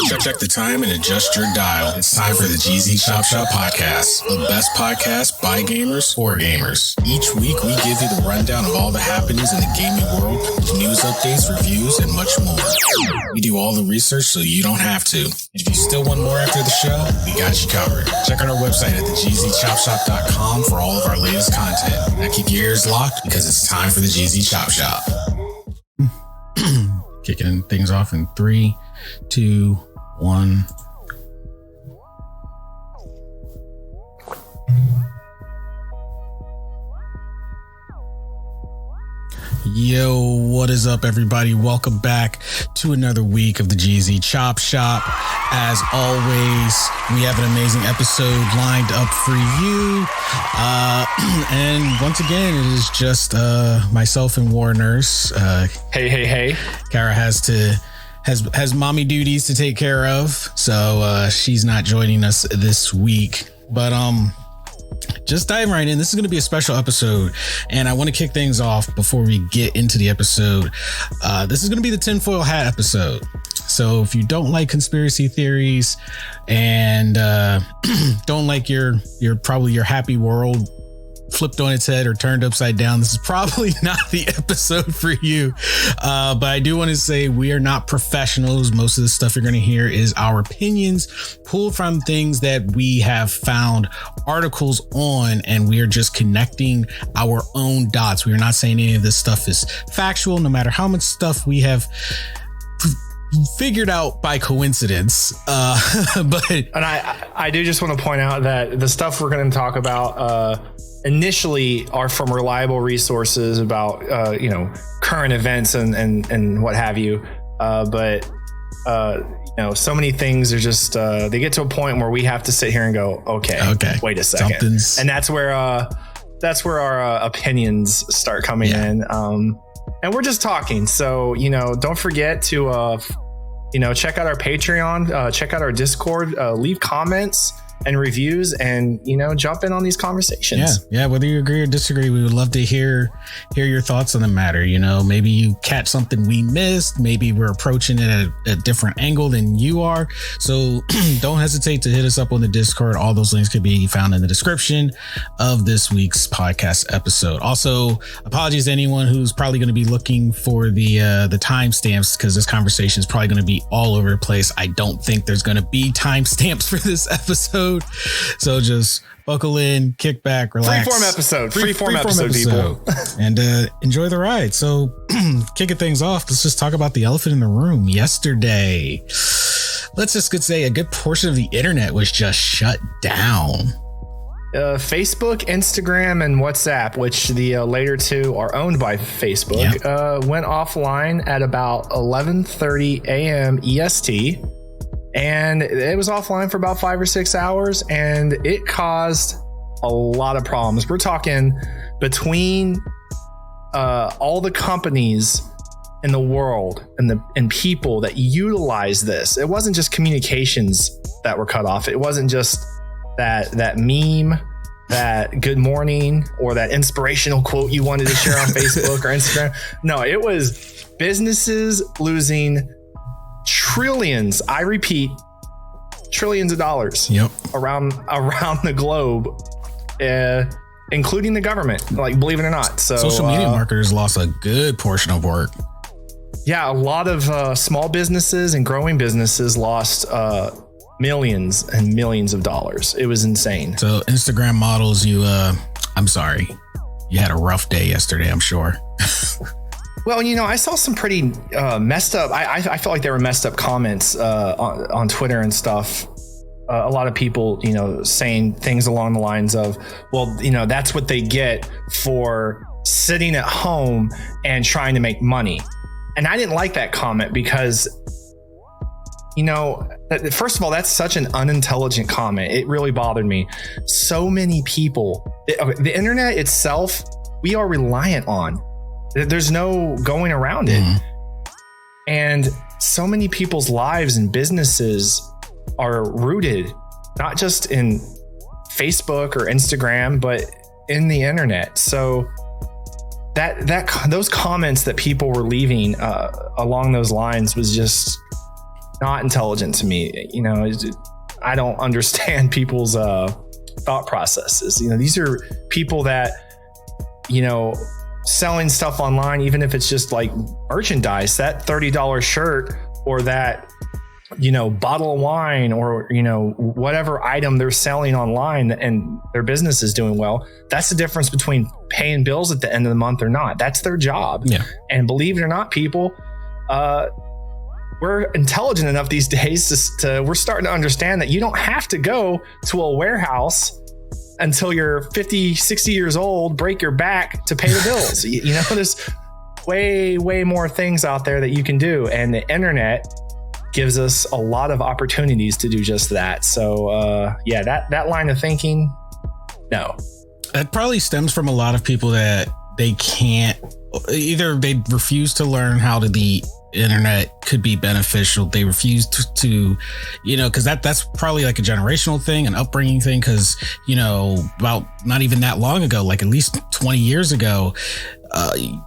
Check the time and adjust your dial. It's time for the GZ Chop Shop Podcast, the best podcast by gamers for gamers. Each week, we give you the rundown of all the happenings in the gaming world, news updates, reviews, and much more. We do all the research so you don't have to. If you still want more after the show, we got you covered. Check out our website at thegzchopshop.com for all of our latest content. Now keep your ears locked because it's time for the GZ Chop Shop. Kicking things off in 3, 2, 1. Yo, what is up, everybody? Welcome back to another week of the GZ Chop Shop. As always, we have an amazing episode lined up for you. And once again, it is just myself and Warner's. Hey. Kara has mommy duties to take care of, so she's not joining us this week. But just diving right in, this is going to be a special episode, and I want to kick things off before we get into the episode. This is going to be the tinfoil hat episode. So if you don't like conspiracy theories and don't like your happy world flipped on its head or turned upside down, this is probably not the episode for you. But I do want to say we are not professionals. Most of the stuff you're going to hear is our opinions pulled from things that we have found articles on, and we are just connecting our own dots. We are not saying any of this stuff is factual, no matter how much stuff we have figured out by coincidence. But I do just want to point out that the stuff we're going to talk about initially are from reliable resources about current events and what have you, but so many things are just they get to a point where we have to sit here and go, okay, wait a second. And that's where our opinions start coming in, and we're just talking. So don't forget to check out our Patreon, check out our Discord, leave comments and reviews, and jump in on these conversations. Yeah, whether you agree or disagree, we would love to hear your thoughts on the matter. Maybe you catch something we missed, maybe we're approaching it at a different angle than you are. So don't hesitate to hit us up on the Discord. All those links could be found in the description of this week's podcast episode. Also, apologies to anyone who's probably going to be looking for the timestamps, because this conversation is probably going to be all over the place. I don't think there's going to be timestamps for this episode. So just buckle in, kick back, relax. Freeform episode, people. And enjoy the ride. So kicking things off, let's just talk about the elephant in the room. Yesterday, let's just say a good portion of the internet was just shut down. Facebook, Instagram, and WhatsApp, which the later two are owned by Facebook, went offline at about 11:30 a.m. EST. And it was offline for about 5 or 6 hours, and it caused a lot of problems. We're talking between all the companies in the world and people that utilize this. It wasn't just communications that were cut off. It wasn't just that meme, that good morning, or that inspirational quote you wanted to share on Facebook or Instagram. No, it was businesses losing trillions, I repeat, trillions of dollars around the globe, including the government, like, believe it or not. So social media marketers lost a good portion of work. Yeah, a lot of small businesses and growing businesses lost millions and millions of dollars. It was insane. So Instagram models, I'm sorry, you had a rough day yesterday, I'm sure. Well, I saw some pretty messed up. I felt like there were messed up comments on Twitter and stuff. A lot of people, saying things along the lines of, well, that's what they get for sitting at home and trying to make money. And I didn't like that comment because, first of all, that's such an unintelligent comment. It really bothered me. So many people, the internet itself, we are reliant on. There's no going around it. And so many people's lives and businesses are rooted not just in Facebook or Instagram, but in the internet. So those comments that people were leaving along those lines was just not intelligent to me. I don't understand people's thought processes. These are people that, selling stuff online, even if it's just like merchandise, that $30 shirt or that, bottle of wine or, whatever item they're selling online and their business is doing well. That's the difference between paying bills at the end of the month or not. That's their job. Yeah. And believe it or not, people, we're intelligent enough these days we're starting to understand that you don't have to go to a warehouse until you're 50, 60 years old, break your back to pay the bills. There's way more things out there that you can do. And the internet gives us a lot of opportunities to do just that. So that line of thinking, no. That probably stems from a lot of people that they can't, either they refuse to learn how the internet could be beneficial. They refuse to because that's probably like a generational thing, an upbringing thing. Because about not even that long ago, like at least 20 years ago,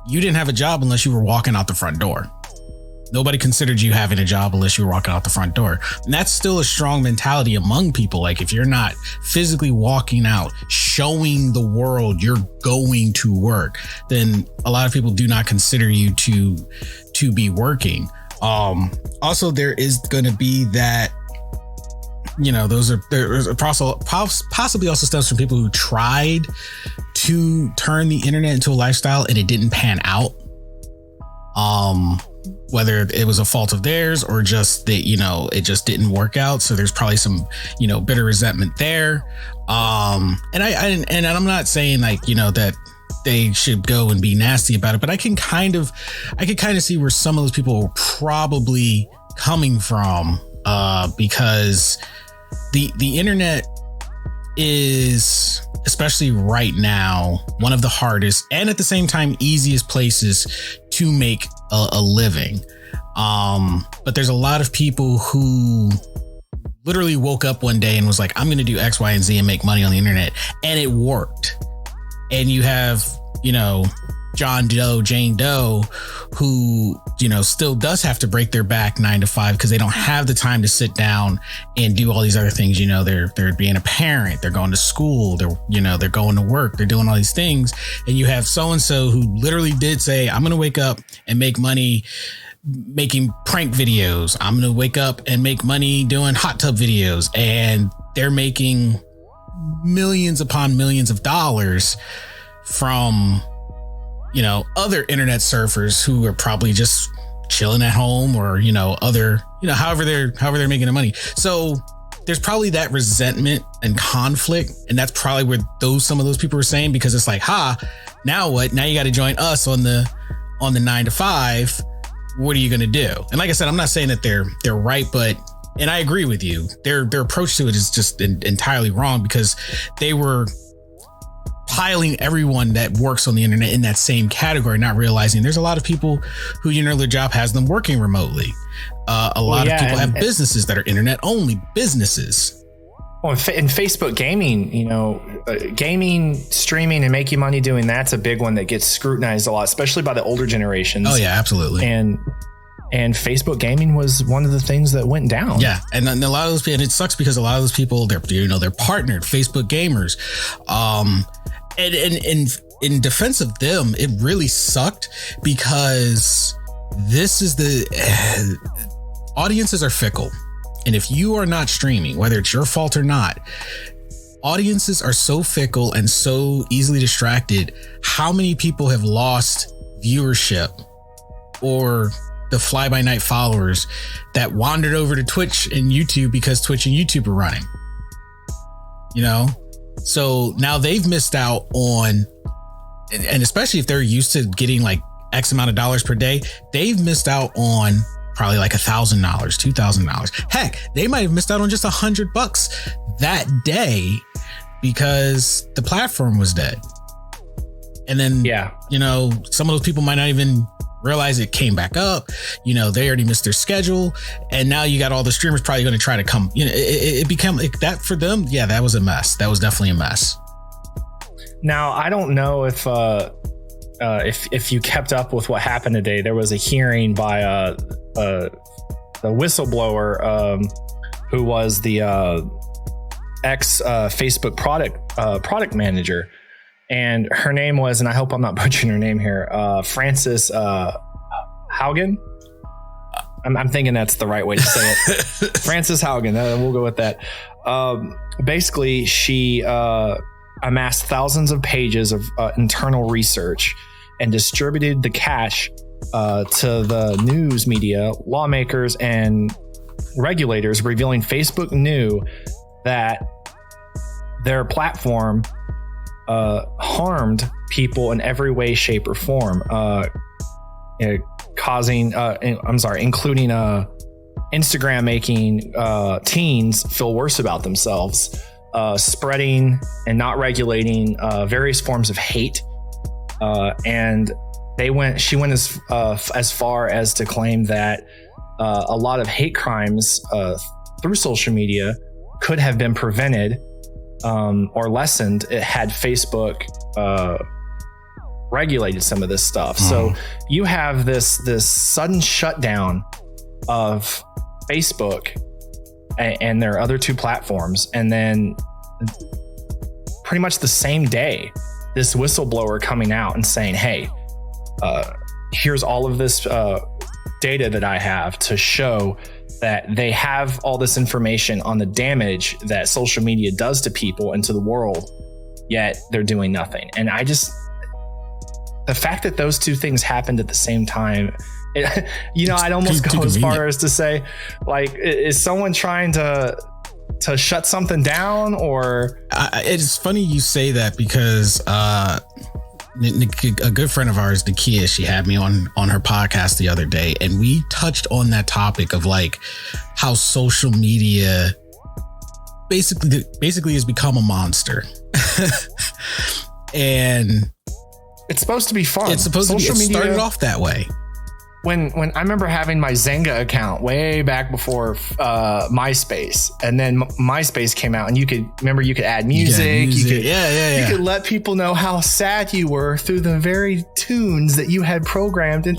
you didn't have a job unless you were walking out the front door. Nobody considered you having a job unless you were walking out the front door. And that's still a strong mentality among people. Like if you're not physically walking out, showing the world you're going to work, then a lot of people do not consider you to be working. Also, there is going to be that, there's possibly also stems from people who tried to turn the internet into a lifestyle and it didn't pan out. Whether it was a fault of theirs or just that, it just didn't work out. So there's probably some, bitter resentment there. And I'm not saying like, that they should go and be nasty about it, but I can kind of see where some of those people are probably coming from, because the internet is, especially right now, one of the hardest and at the same time easiest places to make a living. But there's a lot of people who literally woke up one day and was like, I'm going to do X, Y, and Z and make money on the internet. And it worked. And you have, John Doe, Jane Doe, who, still does have to break their back 9 to 5 because they don't have the time to sit down and do all these other things. They're being a parent, they're going to school, they're going to work, they're doing all these things. And you have so-and-so who literally did say, I'm going to wake up and make money making prank videos. I'm going to wake up and make money doing hot tub videos. And they're making millions upon millions of dollars from, other internet surfers who are probably just chilling at home or, however they're making their money. So there's probably that resentment and conflict. And that's probably where some of those people are saying, because it's like, now what? Now you got to join us on the 9 to 5. What are you going to do? And like I said, I'm not saying that they're right, and I agree with you. Their approach to it is just entirely wrong, because they were piling everyone that works on the internet in that same category, not realizing there's a lot of people who, their job has them working remotely. A lot of people have businesses that are internet only businesses. Well, in Facebook gaming, gaming, streaming, and making money doing that's a big one that gets scrutinized a lot, especially by the older generations. Oh yeah, absolutely. And Facebook gaming was one of the things that went down. Yeah, and a lot of those people, and it sucks because a lot of those people, they're partnered Facebook gamers. And in defense of them, it really sucked, because this is audiences are fickle. And if you are not streaming, whether it's your fault or not, audiences are so fickle and so easily distracted. How many people have lost viewership or the fly-by-night followers that wandered over to Twitch and YouTube because Twitch and YouTube are running? So now they've missed out on, and especially if they're used to getting like X amount of dollars per day, they've missed out on probably like $1,000, $2,000. Heck, they might have missed out on just $100 that day because the platform was dead. And then, some of those people might not even realize it came back up. They already missed their schedule. And now you got all the streamers probably going to try to come, it became like that for them. Yeah, that was a mess. That was definitely a mess. Now, I don't know if you kept up with what happened today. There was a hearing by whistleblower, who was the ex Facebook product manager, and her name was, and I hope I'm not butchering her name here, Frances Haugen. I'm thinking that's the right way to say it. Frances Haugen. We'll go with that. Basically, she amassed thousands of pages of internal research and distributed the cash to the news media, lawmakers, and regulators, revealing Facebook knew that their platform harmed people in every way, shape, or form, including Instagram making teens feel worse about themselves, spreading and not regulating various forms of hate, and she went as far as to claim that a lot of hate crimes through social media could have been prevented or lessened had Facebook regulated some of this stuff. So you have this sudden shutdown of Facebook and their other two platforms, and then pretty much the same day, this whistleblower coming out and saying, hey, here's all of this data that I have to show that they have all this information on the damage that social media does to people and to the world, yet they're doing nothing. And the fact that those two things happened at the same time, I'd almost go as far as to say, like, is someone trying to shut something down? Or it's funny you say that, because a good friend of ours, Nakia, she had me on her podcast the other day, and we touched on that topic of like how social media basically has become a monster. And it's supposed to be fun. It started off that way. When I remember having my Zynga account way back before MySpace, and then MySpace came out, and you could add music. You could let people know how sad you were through the very tunes that you had programmed, and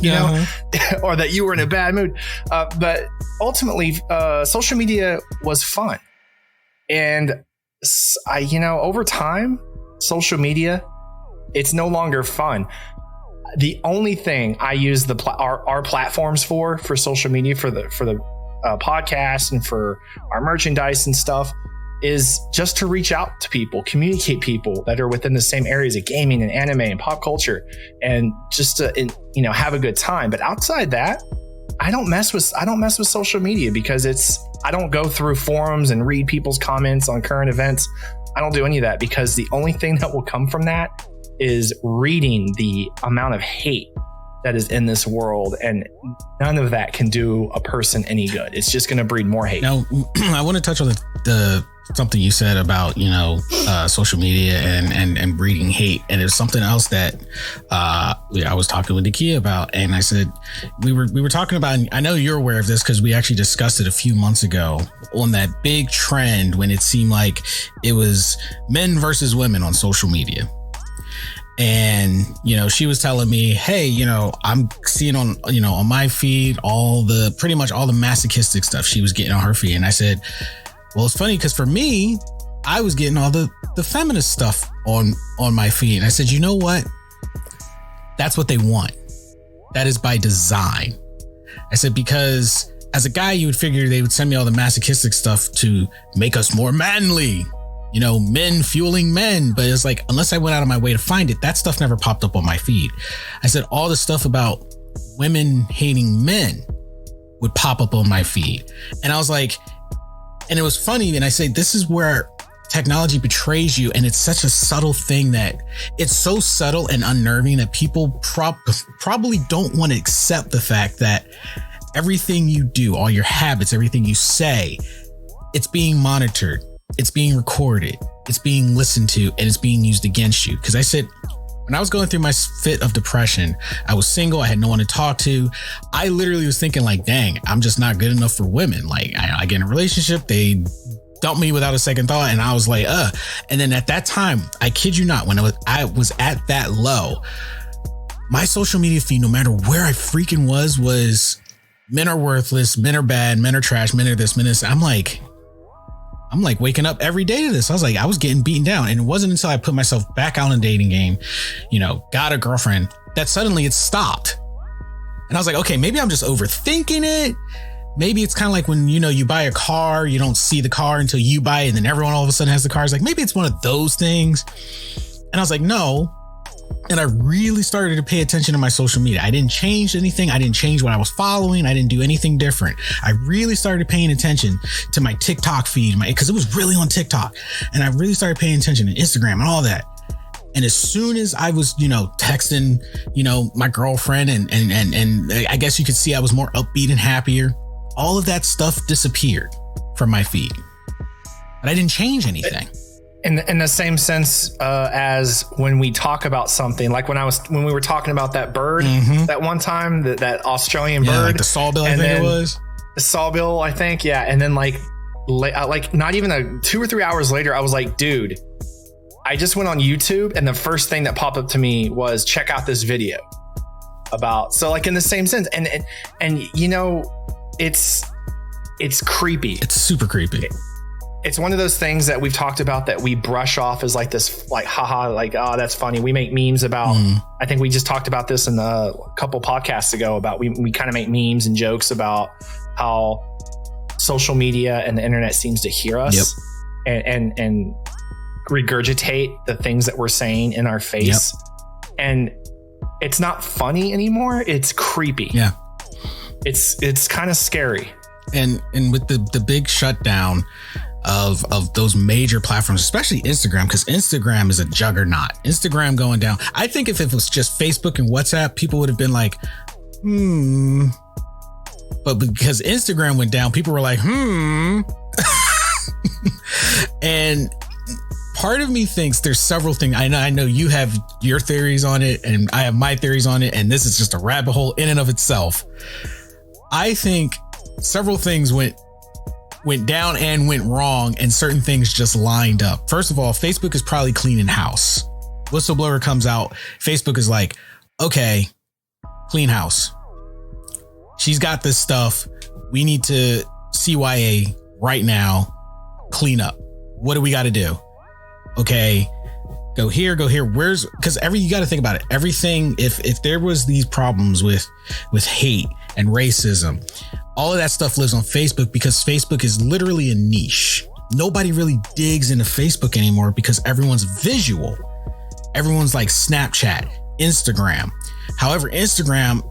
or that you were in a bad mood. But ultimately, social media was fun, and over time, social media, it's no longer fun. The only thing I use our platforms for social media, for the podcast and for our merchandise and stuff, is just to reach out to people, communicate people that are within the same areas of gaming and anime and pop culture, and just to have a good time. But outside that, I don't mess with social media, because I don't go through forums and read people's comments on current events. I don't do any of that, because the only thing that will come from that is reading the amount of hate that is in this world, and none of that can do a person any good. It's just going to breed more hate. Now, I want to touch on the something you said about social media and breeding hate, and it's something else that I was talking with Nakia about, and I said we were talking about, and I know you're aware of this because we actually discussed it a few months ago, on that big trend when it seemed like it was men versus women on social media. And, she was telling me, hey, I'm seeing on my feed pretty much all the masochistic stuff she was getting on her feed. And I said, well, it's funny because for me, I was getting all the feminist stuff on my feed. And I said, you know what? That's what they want. That is by design. I said, because as a guy, you would figure they would send me all the masochistic stuff to make us more manly. Men fueling men. But it's like, unless I went out of my way to find it, that stuff never popped up on my feed. I said all the stuff about women hating men would pop up on my feed. And I was like, and it was funny. And I say, this is where technology betrays you. And it's such a subtle thing that it's so subtle and unnerving that people probably don't want to accept the fact that everything you do, all your habits, everything you say, it's being monitored. It's being recorded, it's being listened to, and it's being used against you. Because I said, when I was going through my fit of depression, I was single, I had no one to talk to. I literally was thinking like, dang, I'm just not good enough for women. Like I get in a relationship, they dump me without a second thought. And I was like, And then at that time, I kid you not, when I was at that low, my social media feed, no matter where I freaking was men are worthless, men are bad, men are trash, men are this, men is. I'm like waking up every day to this. I was getting beaten down. And it wasn't until I put myself back out in a dating game, got a girlfriend, that suddenly it stopped. And I was like, okay, maybe I'm just overthinking it. Maybe it's kind of like when, you buy a car, you don't see the car until you buy it, and then everyone all of a sudden has the car. It's like, maybe it's one of those things. And I was like, no. And I really started to pay attention to my social media. I didn't change anything. I didn't change what I was following. I didn't do anything different. I really started paying attention to my TikTok feed, because it was really on TikTok. And I really started paying attention to Instagram and all that. And as soon as I was, texting, my girlfriend and I guess you could see I was more upbeat and happier. All of that stuff disappeared from my feed. But I didn't change anything. In the same sense as when we talk about something, like when we were talking about that bird that one time, that Australian bird, like the sawbill, I think it was the sawbill, I think. Yeah. And then like not even 2 or 3 hours later, I was like, dude, I just went on YouTube and the first thing that popped up to me was check out this video about, so like in the same sense. And it's creepy. It's super creepy. It's one of those things that we've talked about that we brush off as like this, like, haha, like, oh, that's funny. We make memes about, I think we just talked about this in a couple podcasts ago about we kind of make memes and jokes about how social media and the internet seems to hear us and regurgitate the things that we're saying in our face. And it's not funny anymore. It's creepy. Yeah. It's kind of scary. And with the big shutdown of those major platforms, especially Instagram, because Instagram is a juggernaut. Instagram going down. I think if it was just Facebook and WhatsApp, people would have been like, But because Instagram went down, people were like, And part of me thinks there's several things. I know you have your theories on it and I have my theories on it. And this is just a rabbit hole in and of itself. I think several things went down and went wrong, and certain things just lined up. First of all, Facebook is probably cleaning house. Whistleblower comes out. Facebook is like, okay, clean house. She's got this stuff. We need to CYA right now. Clean up. What do we got to do? Okay, go here. Because you got to think about it. Everything, if there was these problems with hate and racism, all of that stuff lives on Facebook because Facebook is literally a niche. Nobody really digs into Facebook anymore because everyone's visual. Everyone's like Snapchat, Instagram. However, Instagram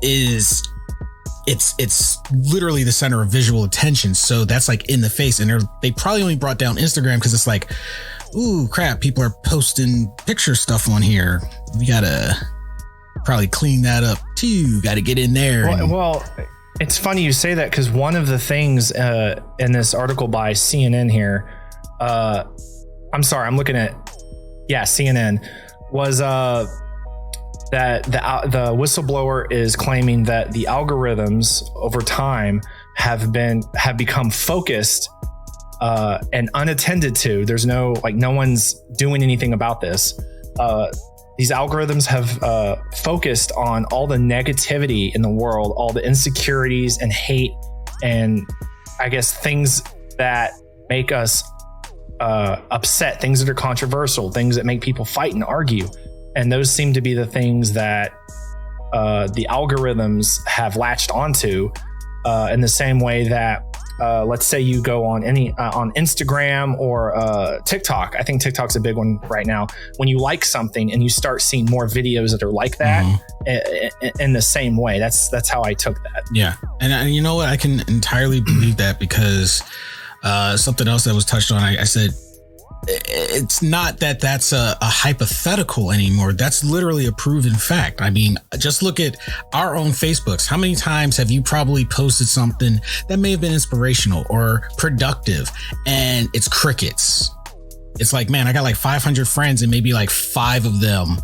it's literally the center of visual attention. So that's like in the face. And they probably only brought down Instagram because it's like, ooh, crap, people are posting picture stuff on here. We gotta probably clean that up too. Got to get in there. Well, it's funny you say that because one of the things in this article by CNN here, I'm sorry, I'm looking at, CNN, was that the whistleblower is claiming that the algorithms over time have become focused and unattended to. There's no one's doing anything about this. These algorithms have focused on all the negativity in the world, all the insecurities and hate, and I guess things that make us upset, things that are controversial, things that make people fight and argue. And those seem to be the things that the algorithms have latched onto in the same way that let's say you go on on Instagram or TikTok. I think TikTok's a big one right now. When you like something and you start seeing more videos that are like that in the same way, that's how I took that. Yeah. And you know what? I can entirely believe that because something else that was touched on, I said, it's not that that's a hypothetical anymore. That's literally a proven fact. I mean, just look at our own Facebooks. How many times have you probably posted something that may have been inspirational or productive and it's crickets? It's like, man, I got like 500 friends and maybe like 5 of them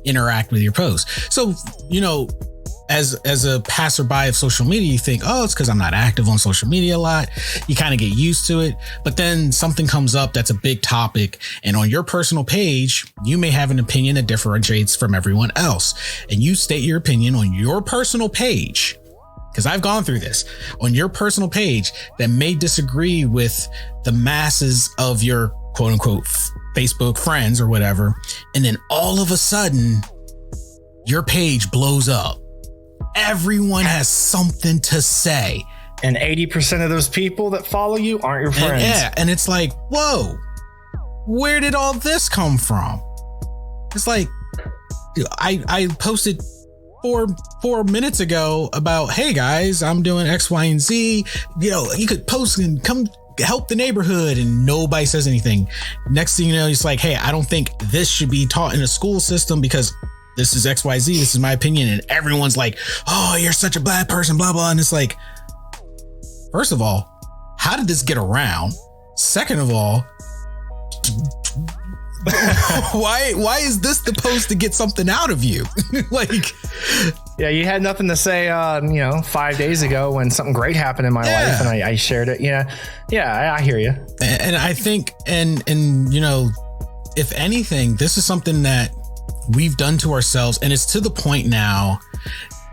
interact with your post. So, as a passerby of social media, you think, oh, it's because I'm not active on social media a lot. You kind of get used to it. But then something comes up that's a big topic. And on your personal page, you may have an opinion that differentiates from everyone else. And you state your opinion on your personal page. because I've gone through this on your personal page that may disagree with the masses of your quote unquote Facebook friends or whatever. And then all of a sudden your page blows up. Everyone has something to say. And 80% of those people that follow you aren't your friends. And it's like, whoa, where did all this come from? It's like, I posted four minutes ago about, hey guys, I'm doing X, Y, and Z. You know, you could post and come help the neighborhood, and nobody says anything. Next thing you know, it's like, hey, I don't think this should be taught in a school system because this is X, Y, Z. This is my opinion. And everyone's like, oh, you're such a bad person, blah, blah. And it's like, first of all, how did this get around? Second of all, why is this supposed to get something out of you? Like, yeah, you had nothing to say, 5 days ago when something great happened in my life and I shared it. Yeah, I hear you. And I think, and if anything, this is something that we've done to ourselves, and it's to the point now,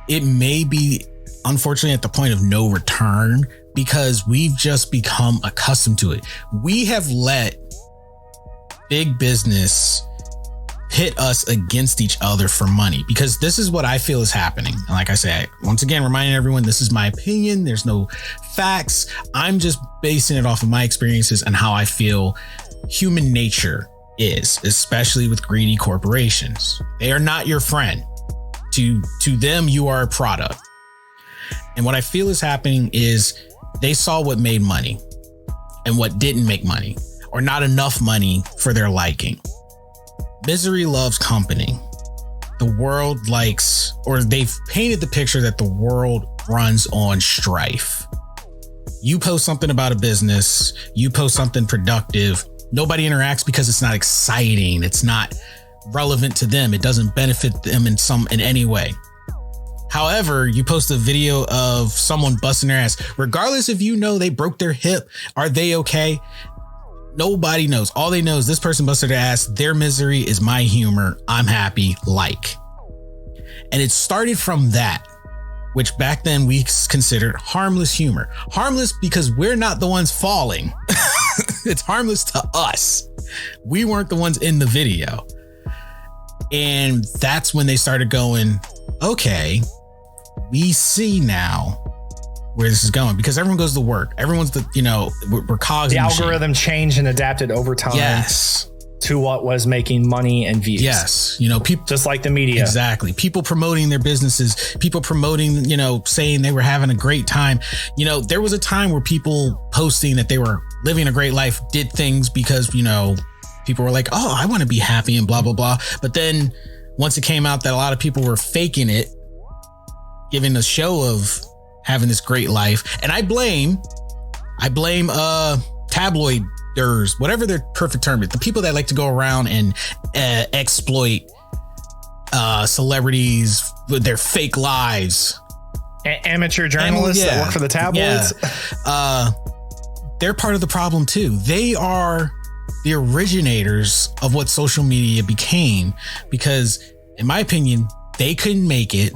it may be unfortunately at the point of no return, because we've just become accustomed to it. We have let big business pit us against each other for money, because this is what I feel is happening. And like I say, once again, reminding everyone, this is my opinion. There's no facts. I'm just basing it off of my experiences and how I feel human nature is, especially with greedy corporations. They are not your friend. To them, you are a product. And what I feel is happening is they saw what made money and what didn't make money, or not enough money for their liking. Misery loves company. The world likes, or they've painted the picture that the world runs on strife. You post something about a business, you post something productive, nobody interacts because it's not exciting. It's not relevant to them. It doesn't benefit them in any way. However, you post a video of someone busting their ass, regardless if they broke their hip, are they okay? Nobody knows. All they know is this person busted their ass. Their misery is my humor. I'm happy. And it started from that, which back then we considered harmless humor. Harmless because we're not the ones falling. It's harmless to us. We weren't the ones in the video. And that's when they started going, okay, we see now where this is going, because everyone goes to work. Everyone's we're cogs. The algorithm changed and adapted over time. Yes. To what was making money and views. Yes. People, just like the media. Exactly. People promoting their businesses, people promoting, saying they were having a great time. There was a time where people posting that they were living a great life did things because, people were like, oh, I want to be happy and blah, blah, blah. But then once it came out that a lot of people were faking it, giving a show of having this great life. And I blame tabloiders, whatever their perfect term is, the people that like to go around and exploit celebrities with their fake lives. Amateur journalists that work for the tabloids. Yeah. They're part of the problem too. They are the originators of what social media became, because in my opinion, they couldn't make it.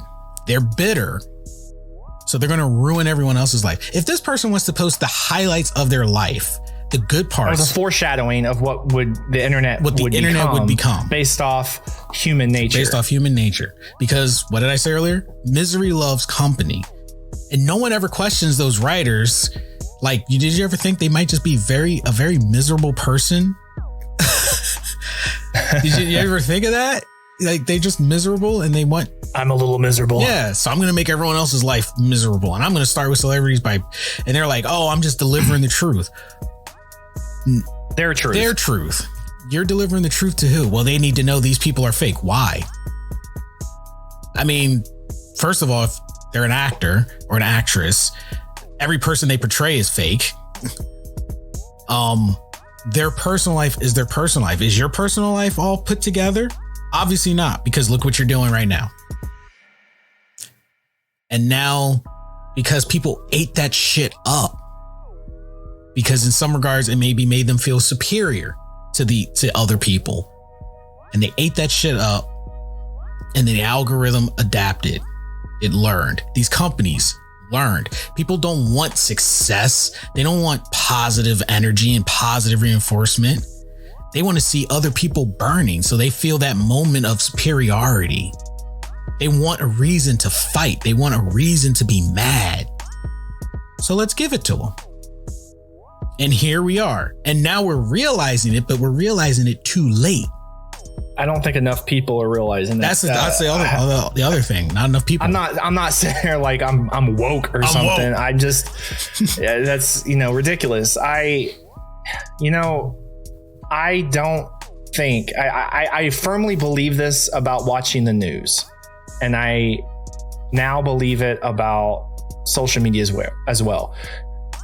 They're bitter. So they're going to ruin everyone else's life. If this person wants to post the highlights of their life, the good parts. It was a foreshadowing of what the internet would become based off human nature. Because what did I say earlier? Misery loves company. And no one ever questions those writers. Like, did you ever think they might just be a very miserable person? Did you ever think of that? Like, they just miserable and they want... I'm a little miserable. Yeah, so I'm going to make everyone else's life miserable. And I'm going to start with celebrities and they're like, oh, I'm just delivering the truth. Their truth. You're delivering the truth to who? Well, they need to know these people are fake. Why? I mean, first of all, if they're an actor or an actress, every person they portray is fake. Their personal life is their personal life. Is your personal life all put together? Obviously not, because look what you're doing right now. And now, because people ate that shit up, because in some regards it maybe made them feel superior to other people, and they ate that shit up, and then the algorithm adapted. It learned. These companies learned. People don't want success. They don't want positive energy and positive reinforcement. They want to see other people burning, so they feel that moment of superiority. They want a reason to fight. They want a reason to be mad. So let's give it to them. And here we are. And now we're realizing it, but we're realizing it too late. I don't think enough people are realizing that. That's the other thing. Not enough people. I'm not sitting there like I'm woke or something. Woke. I'm just that's ridiculous. I don't think I firmly believe this about watching the news, and I now believe it about social media as well.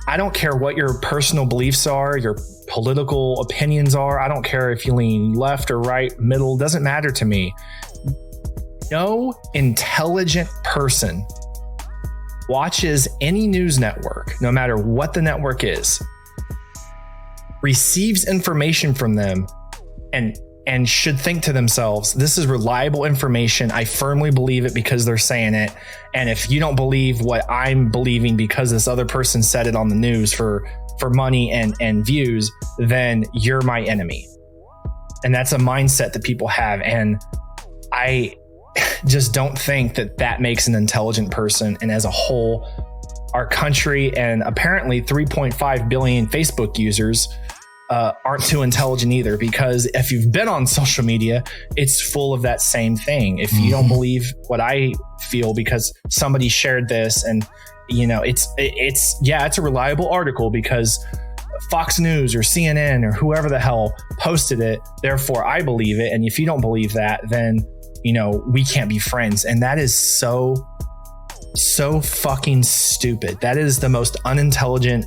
I don't care what your personal beliefs are, your political opinions are. I don't care if you lean left or right, middle, doesn't matter to me. No intelligent person watches any news network, no matter what the network is, receives information from them and should think to themselves, this is reliable information. I firmly believe it because they're saying it. And if you don't believe what I'm believing because this other person said it on the news for money and views, then you're my enemy. And that's a mindset that people have. And I just don't think that makes an intelligent person. And as a whole, our country and apparently 3.5 billion Facebook users aren't too intelligent either, because if you've been on social media, it's full of that same thing. If you don't believe what I feel because somebody shared this, and it's a reliable article because Fox News or CNN or whoever the hell posted it, therefore I believe it. And if you don't believe that, then we can't be friends. And that is so fucking stupid. That is the most unintelligent,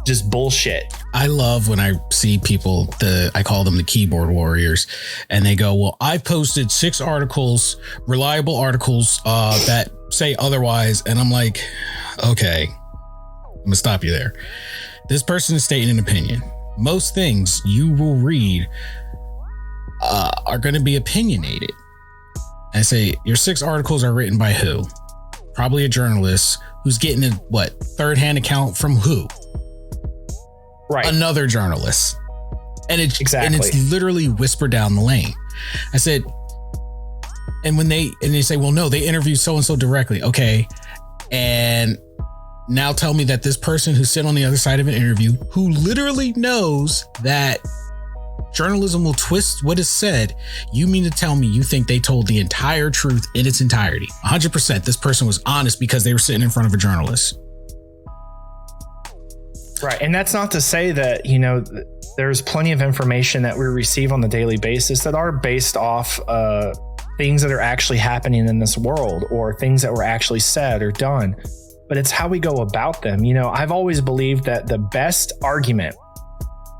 just bullshit. I love when I see people, I call them the keyboard warriors, and they go, well, I've posted 6 articles, reliable articles that say otherwise. And I'm like, okay, I'm gonna stop you there. This person is stating an opinion. Most things you will read are going to be opinionated. I say, your 6 articles are written by who? Probably a journalist who's getting a third-hand account from who? Right. Another journalist. And it's literally whispered down the lane. I said, and they say, well, no, they interviewed so-and-so directly. Okay. And now tell me that this person who's sitting on the other side of an interview, who literally knows that journalism will twist what is said, you mean to tell me you think they told the entire truth in its entirety? 100%. This person was honest because they were sitting in front of a journalist. Right. And that's not to say that, there's plenty of information that we receive on the daily basis that are based off things that are actually happening in this world, or things that were actually said or done. But it's how we go about them. I've always believed that the best argument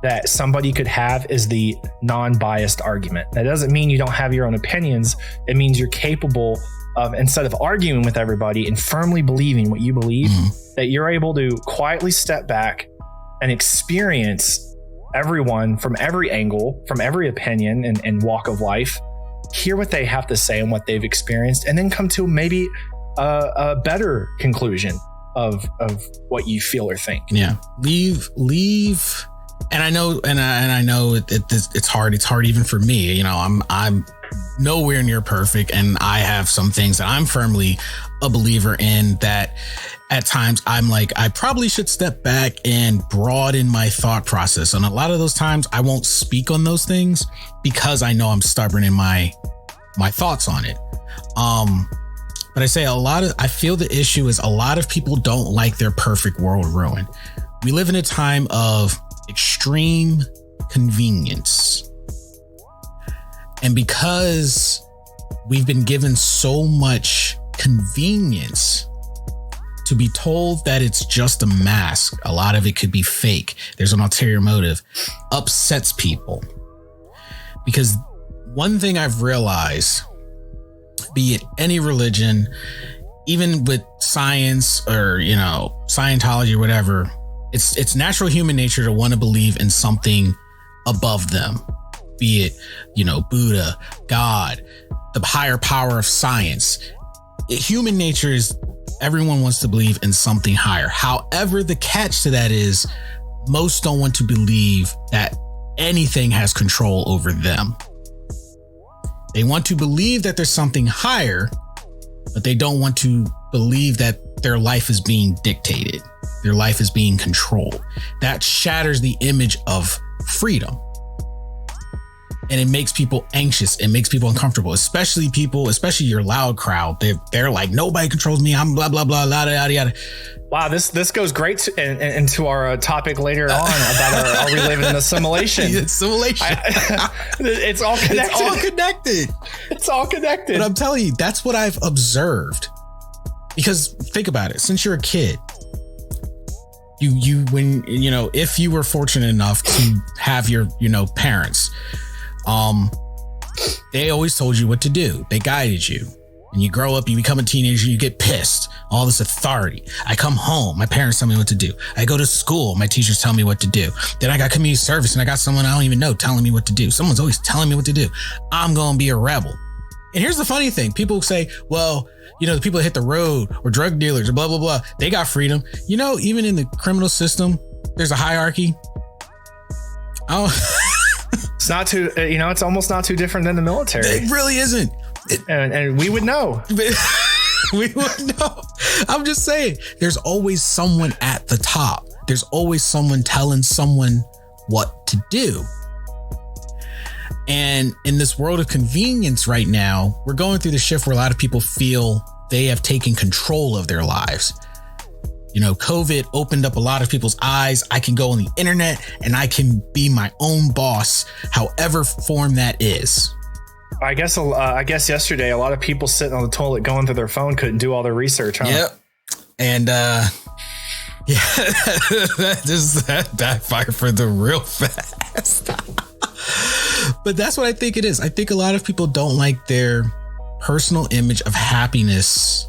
that somebody could have is the non-biased argument. That doesn't mean you don't have your own opinions. It means you're capable of, instead of arguing with everybody and firmly believing what you believe, that you're able to quietly step back and experience everyone from every angle, from every opinion and walk of life, hear what they have to say and what they've experienced, and then come to maybe a better conclusion of what you feel or think. Yeah. Leave. And I know, it's hard. It's hard even for me. I'm nowhere near perfect, and I have some things that I'm firmly a believer in that at times I'm like, I probably should step back and broaden my thought process. And a lot of those times I won't speak on those things because I know I'm stubborn in my thoughts on it. But I say I feel the issue is a lot of people don't like their perfect world ruined. We live in a time of extreme convenience. And because we've been given so much convenience to be told that it's just a mask, a lot of it could be fake, there's an ulterior motive, upsets people. Because one thing I've realized, be it any religion, even with science or, Scientology or whatever, it's natural human nature to want to believe in something above them, be it, Buddha, God, the higher power of science. human nature is everyone wants to believe in something higher. However, the catch to that is most don't want to believe that anything has control over them. They want to believe that there's something higher, but they don't want to believe that their life is being dictated. Their life is being controlled. That shatters the image of freedom. And it makes people anxious. It makes people uncomfortable, especially your loud crowd. They're like, nobody controls me. I'm blah, blah, blah, yada, yada, yada. Wow, this goes great into our topic later on about are we living in a simulation? It's simulation. It's all connected. It's all connected. It's all connected. But I'm telling you, that's what I've observed. Because think about it. Since you're a kid, if you were fortunate enough to have your, parents, they always told you what to do. They guided you. And you grow up, you become a teenager, you get pissed. All this authority. I come home, my parents tell me what to do. I go to school, my teachers tell me what to do. Then I got community service and I got someone I don't even know telling me what to do. Someone's always telling me what to do. I'm going to be a rebel. And here's the funny thing. People say, well, the people that hit the road or drug dealers or blah, blah, blah, they got freedom. Even in the criminal system, there's a hierarchy. It's not too, it's almost not too different than the military. It really isn't. And we would know. We would know. I'm just saying, there's always someone at the top. There's always someone telling someone what to do. And in this world of convenience right now, we're going through the shift where a lot of people feel they have taken control of their lives. COVID opened up a lot of people's eyes. I can go on the internet and I can be my own boss, however form that is. I guess yesterday, a lot of people sitting on the toilet going through their phone couldn't do all their research, huh? Yep. And that backfired for the real fast. But that's what I think it is. I think a lot of people don't like their personal image of happiness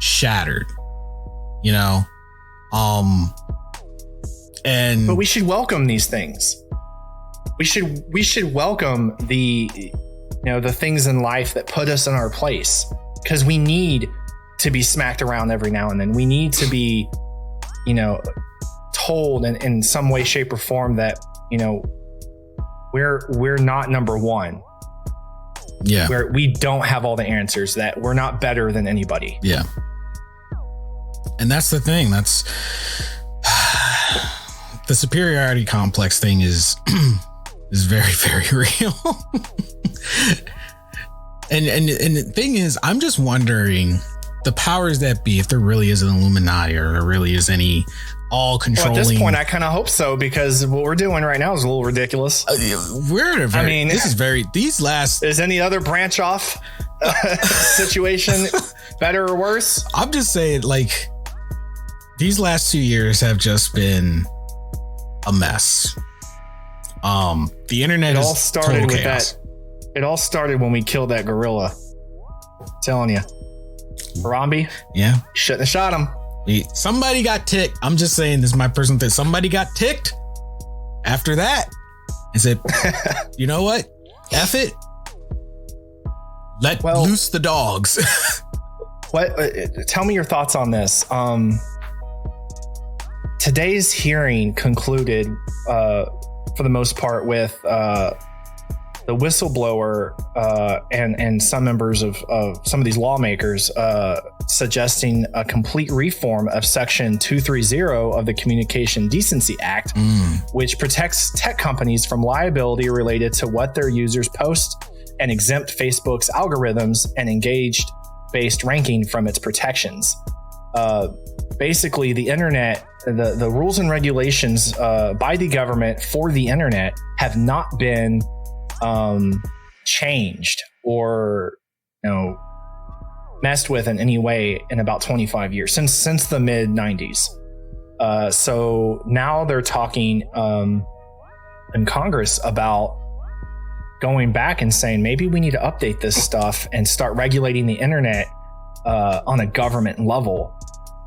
shattered, but we should welcome these things. We should welcome the things in life that put us in our place, because we need to be smacked around every now and then. We need to be, told in some way, shape, or form that, we're not number one. Yeah. Where we don't have all the answers, that we're not better than anybody. Yeah. And that's the thing. That's the superiority complex thing is very, very real. And the thing is, I'm just wondering, the powers that be, if there really is an Illuminati or there really is any all controlling. Well, at this point, I kind of hope so, because what we're doing right now is a little ridiculous. Is any other branch off situation better or worse? I'm just saying, these last 2 years have just been a mess. The internet all started with chaos. It all started when we killed that gorilla. I'm telling you, Harambe. Yeah, shouldn't have shot him. Somebody got ticked. I'm just saying, this is my personal thing. Somebody got ticked after that and said, you know what? F it. Let loose the dogs. Tell me your thoughts on this. Today's hearing concluded, for the most part, with the whistleblower and some members of some of these lawmakers suggesting a complete reform of Section 230 of the Communication Decency Act, which protects tech companies from liability related to what their users post, and exempt Facebook's algorithms and engaged-based ranking from its protections. Basically, the internet, the rules and regulations by the government for the internet have not been changed or messed with in any way in about 25 years, since the mid 90s. So now they're talking in Congress about going back and saying, maybe we need to update this stuff and start regulating the internet on a government level,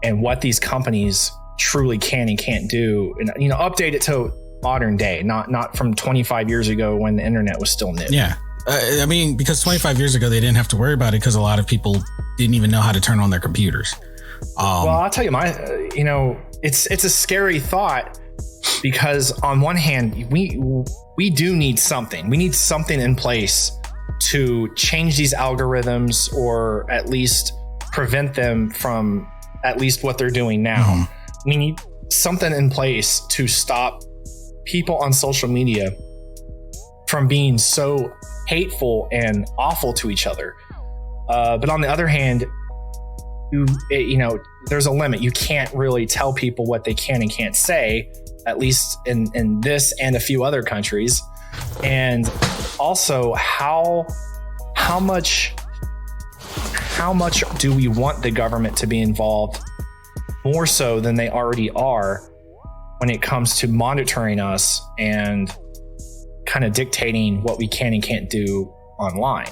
and what these companies truly can and can't do, and update it to modern day, not from 25 years ago when the internet was still new. Yeah. I mean, because 25 years ago, they didn't have to worry about it because a lot of people didn't even know how to turn on their computers. Well, I'll tell you, it's a scary thought because on one hand, we do need something. We need something in place to change these algorithms or at least prevent them from at least what they're doing now. Mm-hmm. We need something in place to stop people on social media from being so hateful and awful to each other. But on the other hand, there's a limit. You can't really tell people what they can and can't say, at least in this and a few other countries. And also, how much do we want the government to be involved more so than they already are when it comes to monitoring us and kind of dictating what we can and can't do online?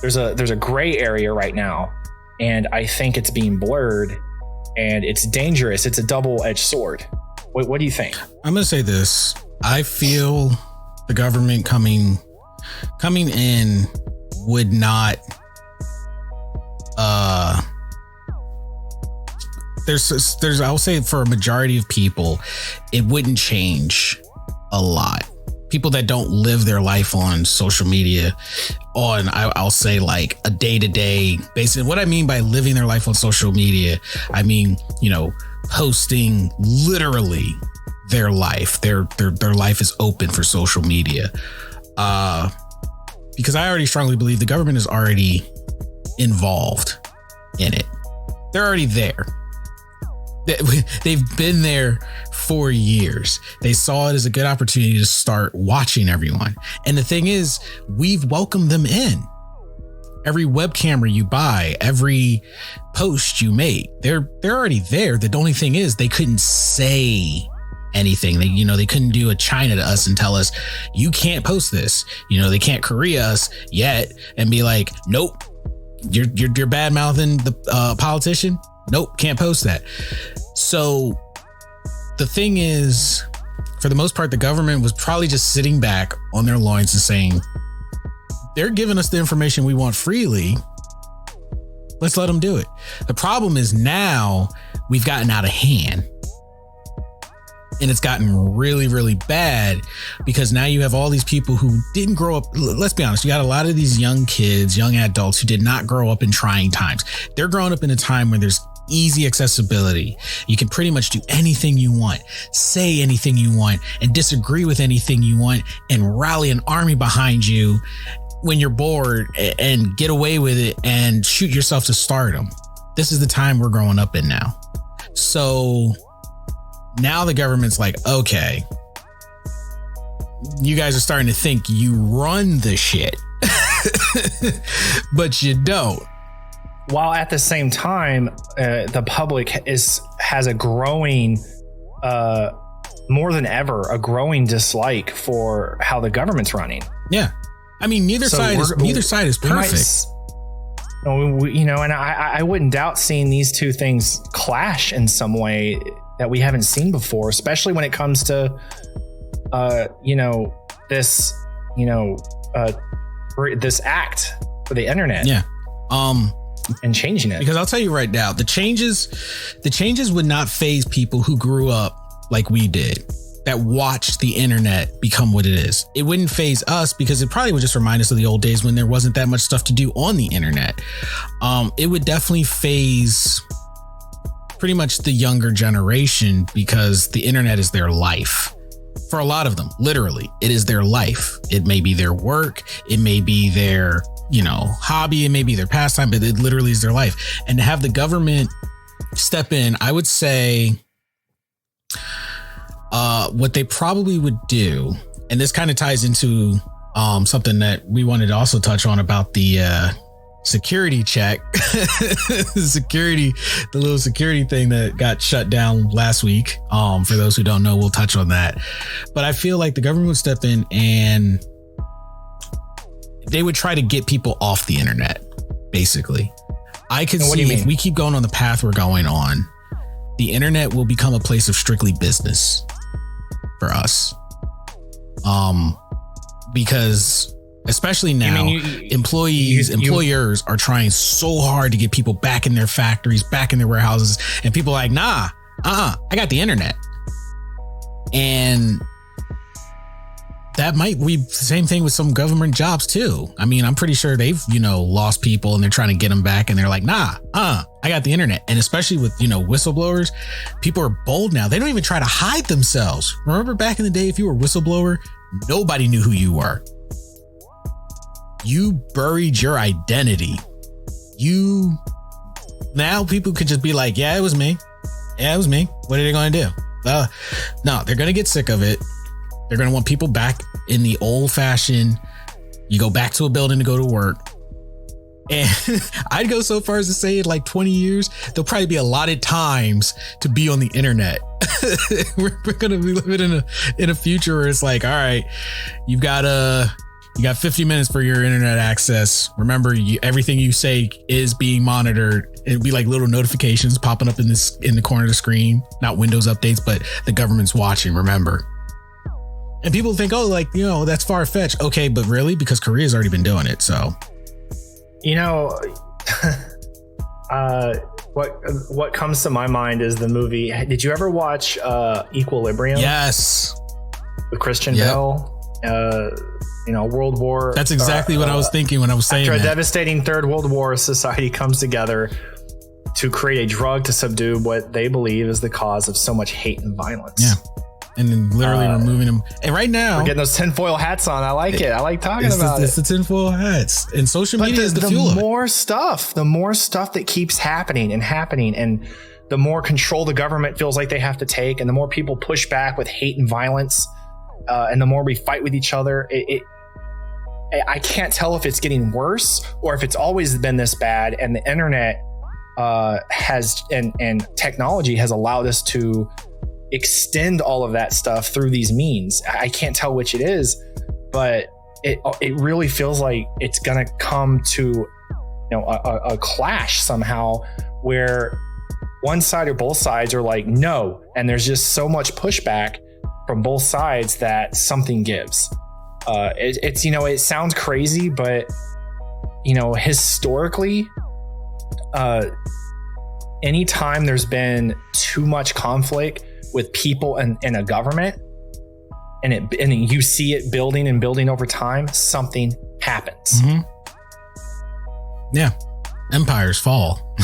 There's a gray area right now, and I think it's being blurred, and it's dangerous. It's a double-edged sword. What do you think? I'm going to say this. I feel the government coming in would not I'll say for a majority of people, it wouldn't change a lot. People that don't live their life on social media I'll say like a day-to-day basis. What I mean by living their life on social media, I mean, posting literally their life. Their life is open for social media. Because I already strongly believe the government is already involved in it. They're already there. They've been there for years. They saw it as a good opportunity to start watching everyone. And the thing is, we've welcomed them in. Every web camera you buy, every post you make, they're already there. The only thing is they couldn't say anything. They couldn't do a China to us and tell us, you can't post this. They can't Korea us yet and be like, nope, you're bad mouthing the politician. Nope, can't post that. So the thing is, for the most part, the government was probably just sitting back on their loins and saying, they're giving us the information we want freely. Let's let them do it. The problem is now we've gotten out of hand. And it's gotten really, really bad because now you have all these people who didn't grow up. Let's be honest. You got a lot of these young kids, young adults who did not grow up in trying times. They're growing up in a time where there's easy accessibility. You can pretty much do anything you want, say anything you want, and disagree with anything you want, and rally an army behind you when you're bored and get away with it and shoot yourself to stardom. This is the time we're growing up in now. So now the government's like, okay, you guys are starting to think you run the shit, but you don't. While at the same time, the public has a growing, more than ever, a growing dislike for how the government's running. Yeah, I mean, neither side is perfect. And I wouldn't doubt seeing these two things clash in some way that we haven't seen before, especially when it comes to, this act for the internet. Yeah. And changing it. Because I'll tell you right now, the changes would not faze people who grew up like we did, that watched the internet become what it is. It wouldn't faze us because it probably would just remind us of the old days when there wasn't that much stuff to do on the internet. It would definitely faze pretty much the younger generation because the internet is their life. For a lot of them, literally, it is their life. It may be their work. It may be their hobby, it may be their pastime, but it literally is their life. And to have the government step in, I would say what they probably would do, and this kind of ties into something that we wanted to also touch on about the security check, the little security thing that got shut down last week. For those who don't know, we'll touch on that. But I feel like the government would step in and they would try to get people off the internet, basically. I could see if we keep going on the path we're going on, the internet will become a place of strictly business for us. Because especially now. Employers are trying so hard to get people back in their factories, back in their warehouses, and people are like, nah, I got the internet. And that might be the same thing with some government jobs too. I mean, I'm pretty sure they've, lost people and they're trying to get them back, and they're like, nah, I got the internet. And especially with, whistleblowers, people are bold now. They don't even try to hide themselves. Remember back in the day, if you were a whistleblower, nobody knew who you were. You buried your identity. Now people could just be like, yeah, it was me. Yeah, it was me. What are they going to do? No, they're going to get sick of it. They're going to want people back in the old fashioned, you go back to a building to go to work. And I'd go so far as to say in like 20 years, there'll probably be allotted times to be on the internet. We're going to be living in a future where it's like, all right, you got 50 minutes for your internet access. Remember, everything you say is being monitored. It'd be like little notifications popping up in the corner of the screen, not Windows updates, but the government's watching. Remember, and people think, oh, like, that's far fetched. Okay, but really, because Korea's already been doing it. So, what comes to my mind is the movie. Did you ever watch Equilibrium? Yes, with Christian Bale. World War. That's exactly what I was thinking when I was saying after that. a devastating Third World War, society comes together to create a drug to subdue what they believe is the cause of so much hate and violence. Yeah. And then literally removing them. And right now, we're getting those tinfoil hats on. I like it. I like talking about it. It's the tinfoil hats. And social media is the fuel. The more stuff that keeps happening, and the more control the government feels like they have to take, and the more people push back with hate and violence, and the more we fight with each other, I can't tell if it's getting worse or if it's always been this bad, and the internet has and technology has allowed us to extend all of that stuff through these means. I can't tell which it is, but it really feels like it's gonna come to a clash somehow, where one side or both sides are like no, and there's just so much pushback from both sides that something gives. It sounds crazy, but historically, anytime there's been too much conflict with people and a government, and you see it building and building over time, something happens. Mm-hmm. Yeah, empires fall.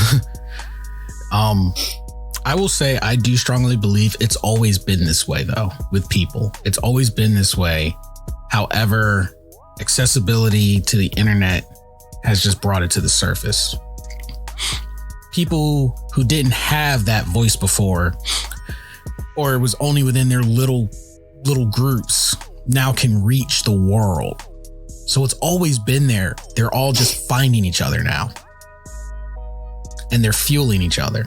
I will say I do strongly believe it's always been this way, though, with people. It's always been this way. However, accessibility to the internet has just brought it to the surface. People who didn't have that voice before, or it was only within their little groups, now can reach the world. So it's always been there. They're all just finding each other now. And they're fueling each other.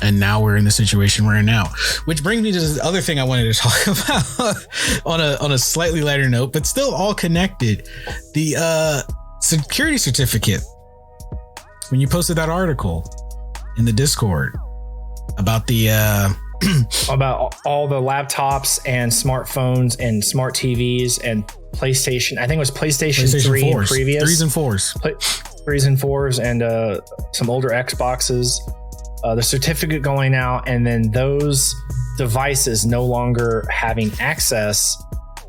And now we're in the situation we're in now, which brings me to the other thing I wanted to talk about on a slightly lighter note, but still all connected. The security certificate. When you posted that article in the Discord about the about all the laptops and smartphones and smart TVs and PlayStation. I think it was PlayStation 3 and previous 3s and 4s, 3s and 4s, and some older Xboxes. The certificate going out, and then those devices no longer having access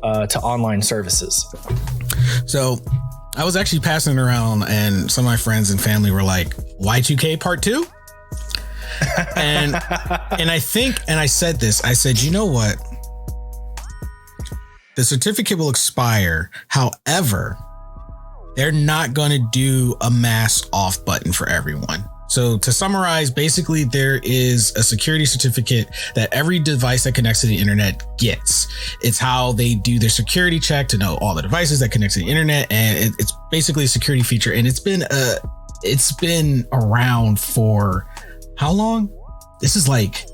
to online services. So I was actually passing it around, and some of my friends and family were like, Y2K part 2? And I said this, I said, you know what? The certificate will expire. However, they're not going to do a mask off button for everyone. So to summarize, basically, there is a security certificate that every device that connects to the internet gets. It's how they do their security check to know all the devices that connect to the internet. And it's basically a security feature. And it's been around for how long? This is like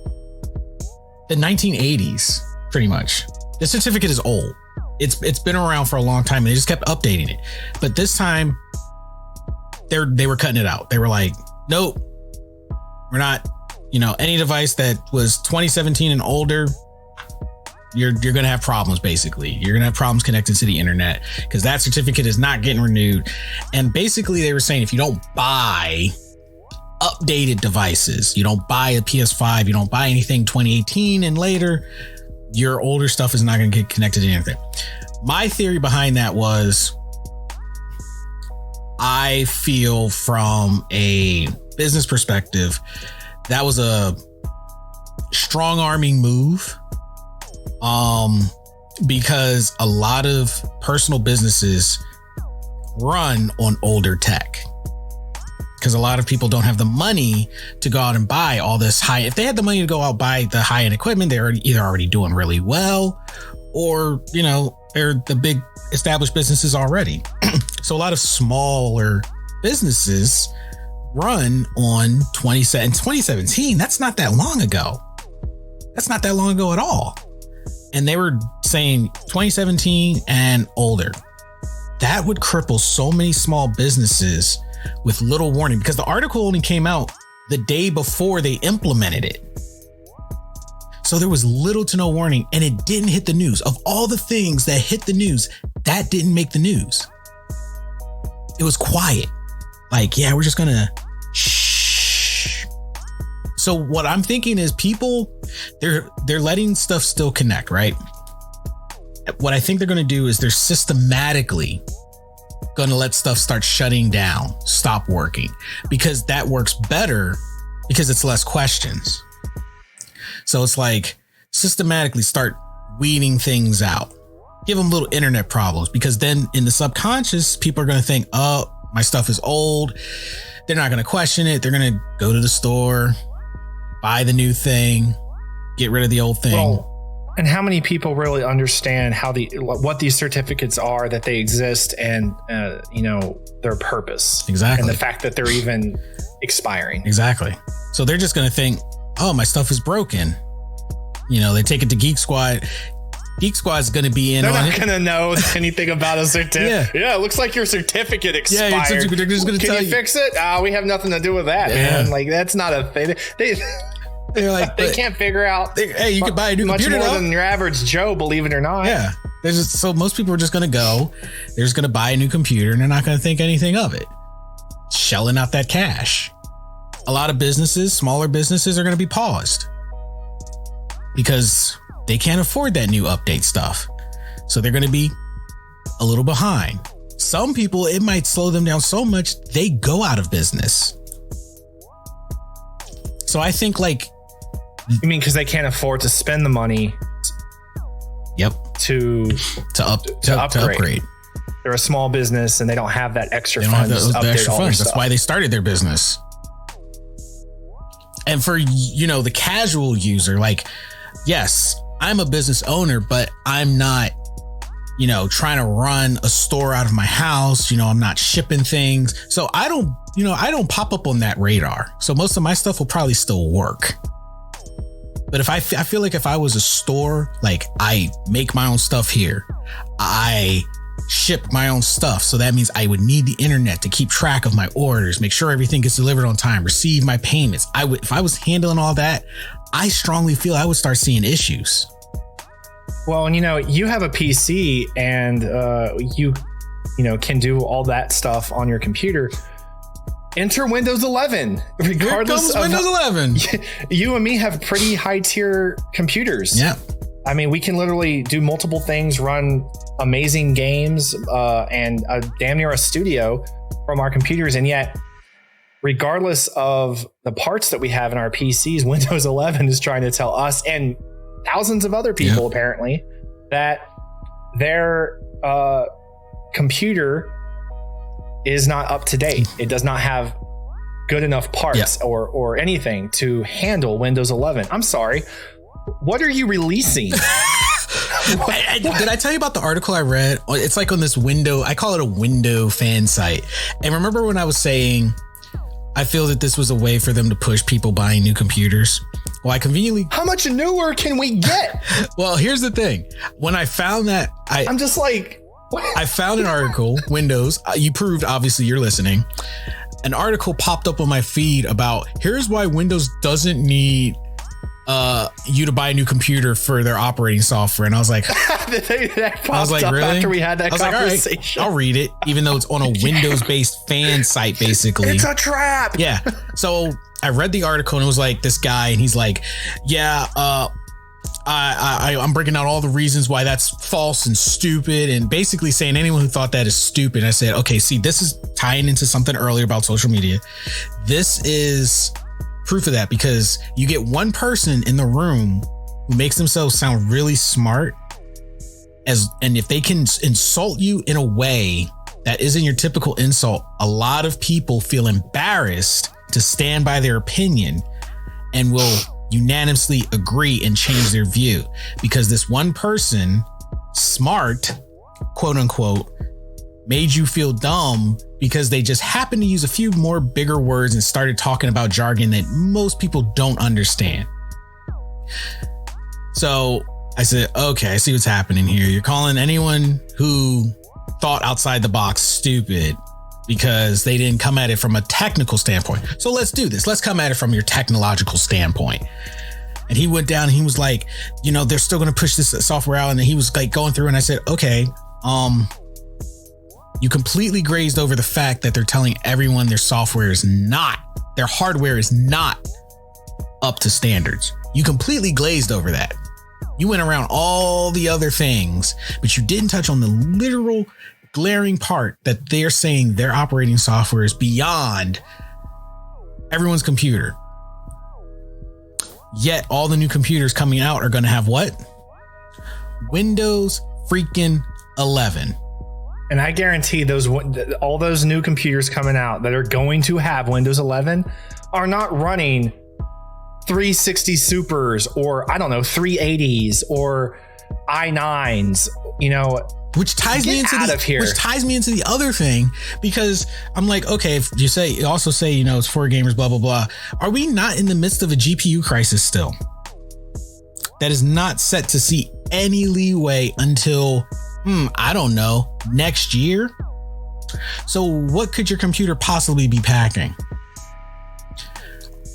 the 1980s, pretty much. The certificate is old. It's been around for a long time, and they just kept updating it. But this time, they were cutting it out. They were like, nope, we're not, any device that was 2017 and older, you're going to have problems. Basically, you're going to have problems connecting to the internet because that certificate is not getting renewed. And basically they were saying, if you don't buy updated devices, you don't buy a PS5, you don't buy anything 2018 and later, your older stuff is not going to get connected to anything. My theory behind that was, I feel from a business perspective, that was a strong arming move. Because a lot of personal businesses run on older tech. Because a lot of people don't have the money to go out and buy all this high. If they had the money to go out and buy the high end equipment, they're either already doing really well, or, you know, they're the big established businesses already. So a lot of smaller businesses run on 2017. That's not that long ago. That's not that long ago at all. And they were saying 2017 and older. That would cripple so many small businesses with little warning, because the article only came out the day before they implemented it. So there was little to no warning, and it didn't hit the news. Of all the things that hit the news, that didn't make the news. It was quiet. Like, yeah, we're just gonna shh. So what I'm thinking is, people, they're letting stuff still connect, right? What I think they're gonna do is they're systematically gonna let stuff start shutting down, stop working, because that works better because it's less questions. So it's like, systematically start weeding things out. Give them little internet problems, because then in the subconscious, people are going to think, oh, my stuff is old. They're not going to question it. They're going to go to the store, buy the new thing, get rid of the old thing. Well, and how many people really understand what these certificates are, that they exist, and their purpose? Exactly. And the fact that they're even expiring. Exactly. So they're just going to think, oh, my stuff is broken. You know, they take it to Geek Squad. Geek Squad's going to be in on it. They're not going to know anything about a certificate. Yeah, it looks like your certificate expired. Yeah, they're just going to tell you. Can you fix it? We have nothing to do with that, man. Like, that's not a thing. They're like, they can't figure out. Hey, you can buy a new computer much more than your average Joe, believe it or not. Yeah. So most people are just going to go. They're just going to buy a new computer, and they're not going to think anything of it. Shelling out that cash. A lot of businesses, smaller businesses, are going to be paused because they can't afford that new update stuff. So they're going to be a little behind. Some people, it might slow them down so much they go out of business. So I think, like, you mean because they can't afford to spend the money? Yep. To upgrade. They're a small business and they don't have that extra funds to update all their stuff. That's why they started their business. And for, the casual user, like, yes, I'm a business owner, but I'm not, trying to run a store out of my house. I'm not shipping things. So I don't pop up on that radar. So most of my stuff will probably still work. But I feel like if I was a store, like, I make my own stuff here, I ship my own stuff. So that means I would need the internet to keep track of my orders, make sure everything gets delivered on time, receive my payments. If I was handling all that, I strongly feel I would start seeing issues. Well, and you have a PC and you can do all that stuff on your computer. Enter Windows 11. Regardless of Windows 11. You and me have pretty high tier computers. Yeah. I mean, we can literally do multiple things, run amazing games, and damn near a studio from our computers. And yet, regardless of the parts that we have in our PCs, Windows 11 is trying to tell us and thousands of other people, apparently, that their computer is not up to date. It does not have good enough parts or anything to handle Windows 11. I'm sorry. What are you releasing? Did I tell you about the article I read? It's like on this window. I call it a window fan site. And remember when I was saying, I feel that this was a way for them to push people buying new computers? Well, I conveniently... How much newer can we get? Well, here's the thing. When I found that... I'm just like... I found an article, Windows. You proved, obviously, you're listening. An article popped up on my feed about, here's why Windows doesn't need you to buy a new computer for their operating software. And I was like, really? After we had that conversation. Like, all right, I'll read it, even though it's on a Windows-based fan site, basically. It's a trap. Yeah. So I read the article and it was like this guy, and he's like, yeah, I'm breaking out all the reasons why that's false and stupid, and basically saying anyone who thought that is stupid. I said, okay, see, this is tying into something earlier about social media. This is proof of that, because you get one person in the room who makes themselves sound really smart, and if they can insult you in a way that isn't your typical insult, a lot of people feel embarrassed to stand by their opinion and will unanimously agree and change their view, because this one person, smart, quote unquote, made you feel dumb because they just happened to use a few more bigger words and started talking about jargon that most people don't understand. So I said, okay, I see what's happening here. You're calling anyone who thought outside the box stupid because they didn't come at it from a technical standpoint. So let's do this. Let's come at it from your technological standpoint. And he went down and he was like, they're still going to push this software out. And then he was like going through, and I said, okay, you completely grazed over the fact that they're telling everyone their hardware is not up to standards. You completely glazed over that. You went around all the other things, but you didn't touch on the literal glaring part that they're saying their operating software is beyond everyone's computer. Yet all the new computers coming out are going to have what? Windows freaking 11. And I guarantee all those new computers coming out that are going to have Windows 11 are not running 360 Supers or, I don't know, 380s or i9s, which ties me into the other thing, because I'm like, okay, if you also say, it's for gamers, blah, blah, blah. Are we not in the midst of a GPU crisis still? That is not set to see any leeway until, I don't know, next year. So what could your computer possibly be packing?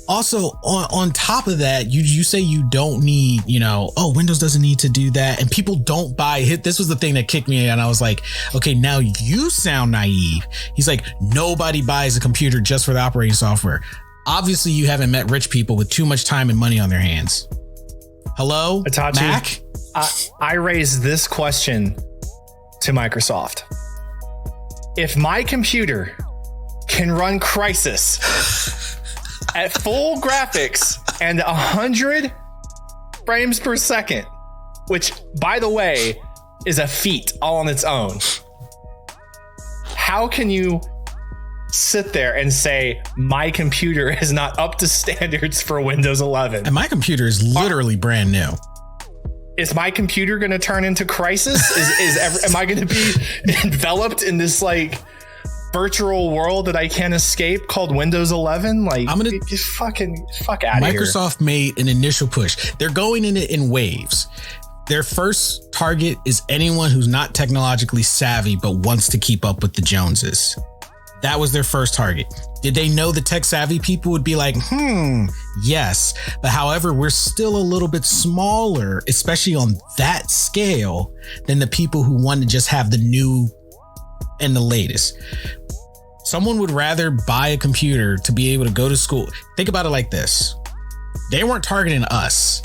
Also, on top of that, you say you don't need, Windows doesn't need to do that. And people don't buy it. This was the thing that kicked me. And I was like, okay, now you sound naive. He's like, nobody buys a computer just for the operating software. Obviously, you haven't met rich people with too much time and money on their hands. Hello, Itachi, Mac? I raised this question to Microsoft. If my computer can run Crysis at full graphics and 100 frames per second, which, by the way, is a feat all on its own, how can you sit there and say my computer is not up to standards for Windows 11? And my computer is literally brand new. Is my computer going to turn into Crysis? Am I going to be enveloped in this virtual world that I can't escape called Windows 11? I'm gonna just fuck out of here. Microsoft made an initial push. They're going in it in waves. Their first target is anyone who's not technologically savvy but wants to keep up with the Joneses. That was their first target. Did they know the tech savvy people would be like, yes. But however, we're still a little bit smaller, especially on that scale, than the people who want to just have the new and the latest. Someone would rather buy a computer to be able to go to school. Think about it like this. They weren't targeting us.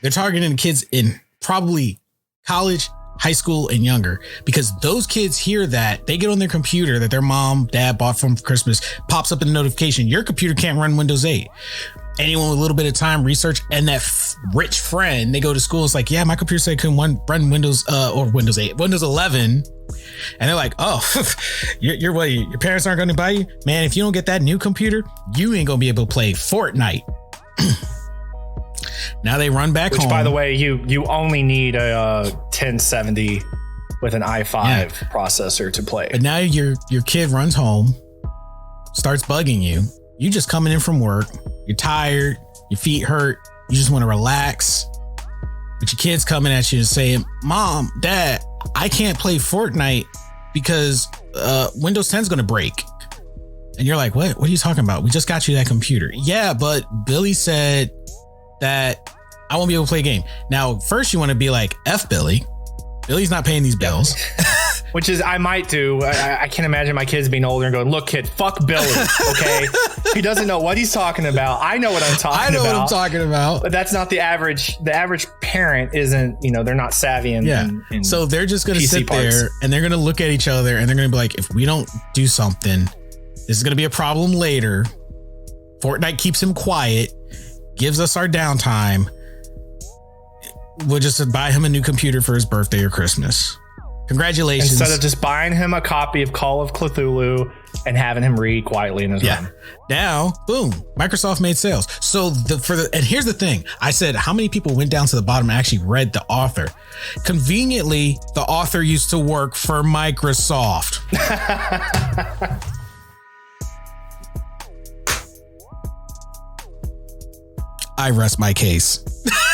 They're targeting the kids in probably college, high school, and younger, because those kids hear that, they get on their computer that their mom, dad bought from Christmas, pops up in the notification, your computer can't run Windows 8. Anyone with a little bit of time, research, and that rich friend, they go to school, it's like, yeah, my computer said it couldn't run Windows or Windows 8, Windows 11. And they're like, oh, your parents aren't going to buy you? Man, if you don't get that new computer, you ain't going to be able to play Fortnite. Now they run back home. Which, by the way, you only need a 1070 with an i5 processor to play. But now your kid runs home, starts bugging you. You just coming in from work. You're tired. Your feet hurt. You just want to relax. But your kid's coming at you and saying, Mom, Dad, I can't play Fortnite because Windows 10 is going to break. And you're like, what are you talking about? We just got you that computer. Yeah, but Billy said that I won't be able to play a game. Now, first you want to be like, F Billy. Billy's not paying these bills. Which is, I might do. I can't imagine my kids being older and going, look, kid, fuck Billy. Okay. He doesn't know what he's talking about. I know what I'm talking about. I know what I'm talking about. But that's not the average. The average parent isn't, they're not savvy. In so they're just going to sit there and they're going to look at each other and they're going to be like, if we don't do something, this is going to be a problem later. Fortnite keeps him quiet, gives us our downtime. We'll just buy him a new computer for his birthday or Christmas. Congratulations. Instead of just buying him a copy of Call of Cthulhu and having him read quietly in his room. Now, boom, Microsoft made sales. So and here's the thing. I said, how many people went down to the bottom and actually read the author? Conveniently, the author used to work for Microsoft. I rest my case.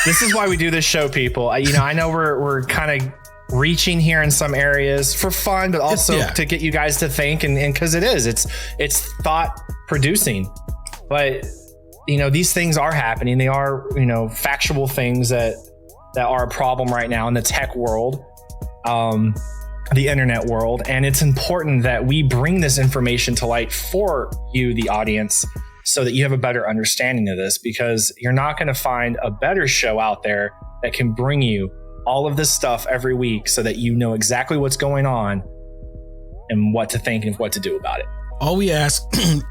This is why we do this show, people. I know we're kind of reaching here in some areas for fun, but also to get you guys to think, and because it's thought producing. But these things are happening. They are factual things that are a problem right now in the tech world, the internet world, and it's important that we bring this information to light for you, the audience, so that you have a better understanding of this, because you're not going to find a better show out there that can bring you all of this stuff every week so that you know exactly what's going on and what to think and what to do about it. All we ask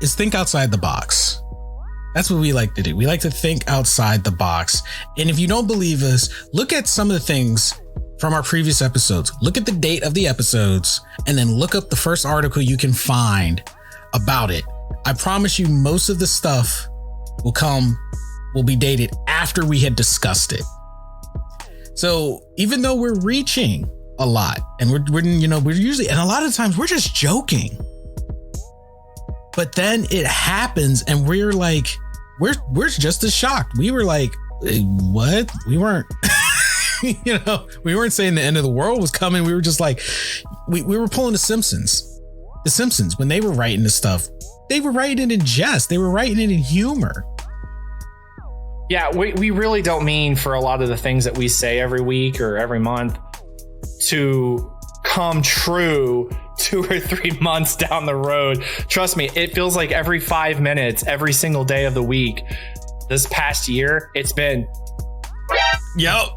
is think outside the box. That's what we like to do. We like to think outside the box. And if you don't believe us, look at some of the things from our previous episodes. Look at the date of the episodes and then look up the first article you can find about it. I promise you most of the stuff will be dated after we had discussed it. So even though we're reaching a lot and we're usually, and a lot of times we're just joking, but then it happens and we're like, we're just as shocked. We were like, what? We weren't, we weren't saying the end of the world was coming. We were just like, we were pulling the Simpsons when they were writing this stuff. They were writing it in jest. They were writing it in humor. Yeah, we really don't mean for a lot of the things that we say every week or every month to come true 2 or 3 months down the road. Trust me, it feels like every 5 minutes, every single day of the week. This past year, it's been. Yep.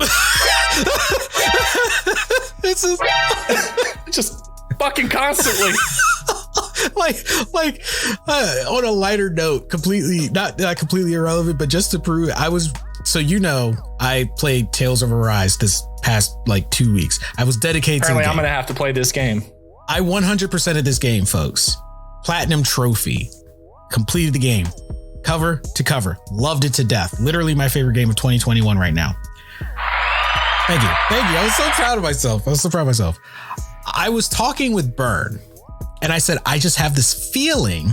This is just fucking constantly. like on a lighter note, completely not completely irrelevant, but just to prove I played Tales of Arise this past 2 weeks. I was dedicated Apparently to the I'm game. gonna have to play this game. I 100% of this game, folks. Platinum trophy. Completed the game. Cover to cover. Loved it to death. Literally my favorite game of 2021 right now. Thank you. I was so proud of myself. I was talking with Burn. And I said, I just have this feeling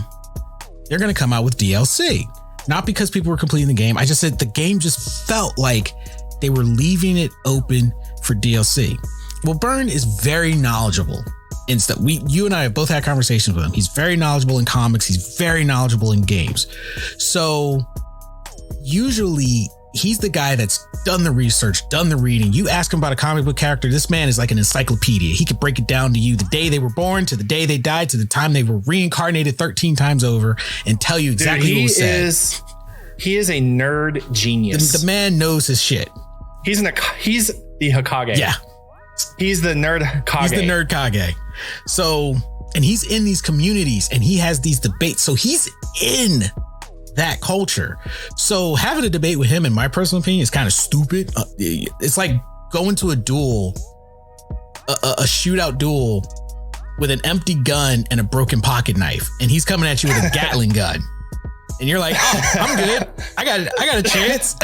they're going to come out with DLC. Not because people were completing the game. I just said the game just felt like they were leaving it open for DLC. Well, Burn is very knowledgeable in stuff. You and I have both had conversations with him. He's very knowledgeable in comics. He's very knowledgeable in games. So usually he's the guy that's done the research, done the reading. You ask him about a comic book character, this man is like an encyclopedia. He could break it down to you the day they were born, to the day they died, to the time they were reincarnated 13 times over, and tell you exactly what was said. He is a nerd genius. The man knows his shit. He's the Hokage. Yeah. He's the nerd Hokage. He's the nerd Kage. So, and he's in these communities and he has these debates. So he's in that culture. So having a debate with him, in my personal opinion, is kind of stupid. It's like going to a duel, a shootout duel with an empty gun and a broken pocket knife. And he's coming at you with a Gatling gun. And you're like, oh, I'm good. I got a chance.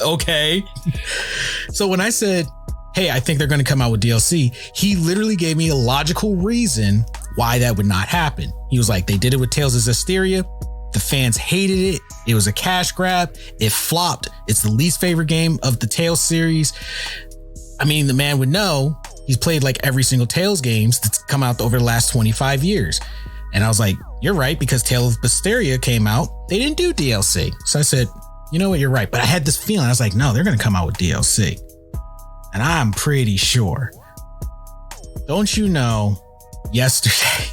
Okay. So when I said, hey, I think they're going to come out with DLC, he literally gave me a logical reason why that would not happen. He was like, they did it with Tales of Zestiria. The fans hated it. It was a cash grab. It flopped. It's the least favorite game of the Tales series. I mean, the man would know. He's played like every single Tales games that's come out over the last 25 years. And I was like, you're right, because Tales of Zestiria came out. They didn't do DLC. So I said, you know what? You're right. But I had this feeling. I was like, no, they're going to come out with DLC. And I'm pretty sure. Don't you know, yesterday,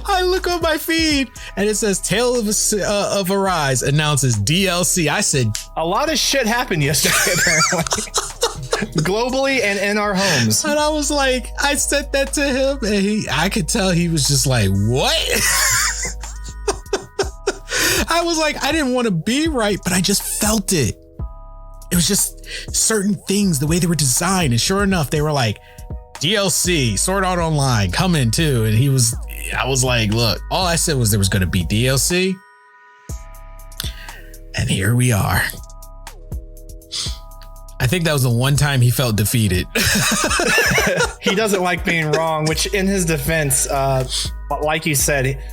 I look on my feed and it says Tale of Arise announces DLC. I said, a lot of shit happened yesterday, apparently. Globally and in our homes. And I was like, I said that to him and I could tell he was just like, what? I was like, I didn't want to be right, but I just felt it. It was just certain things, the way they were designed. And sure enough, they were like, DLC, Sword Art Online, coming too. And I was like, look, all I said was there was going to be DLC. And here we are. I think that was the one time he felt defeated. He doesn't like being wrong, which in his defense, like you said,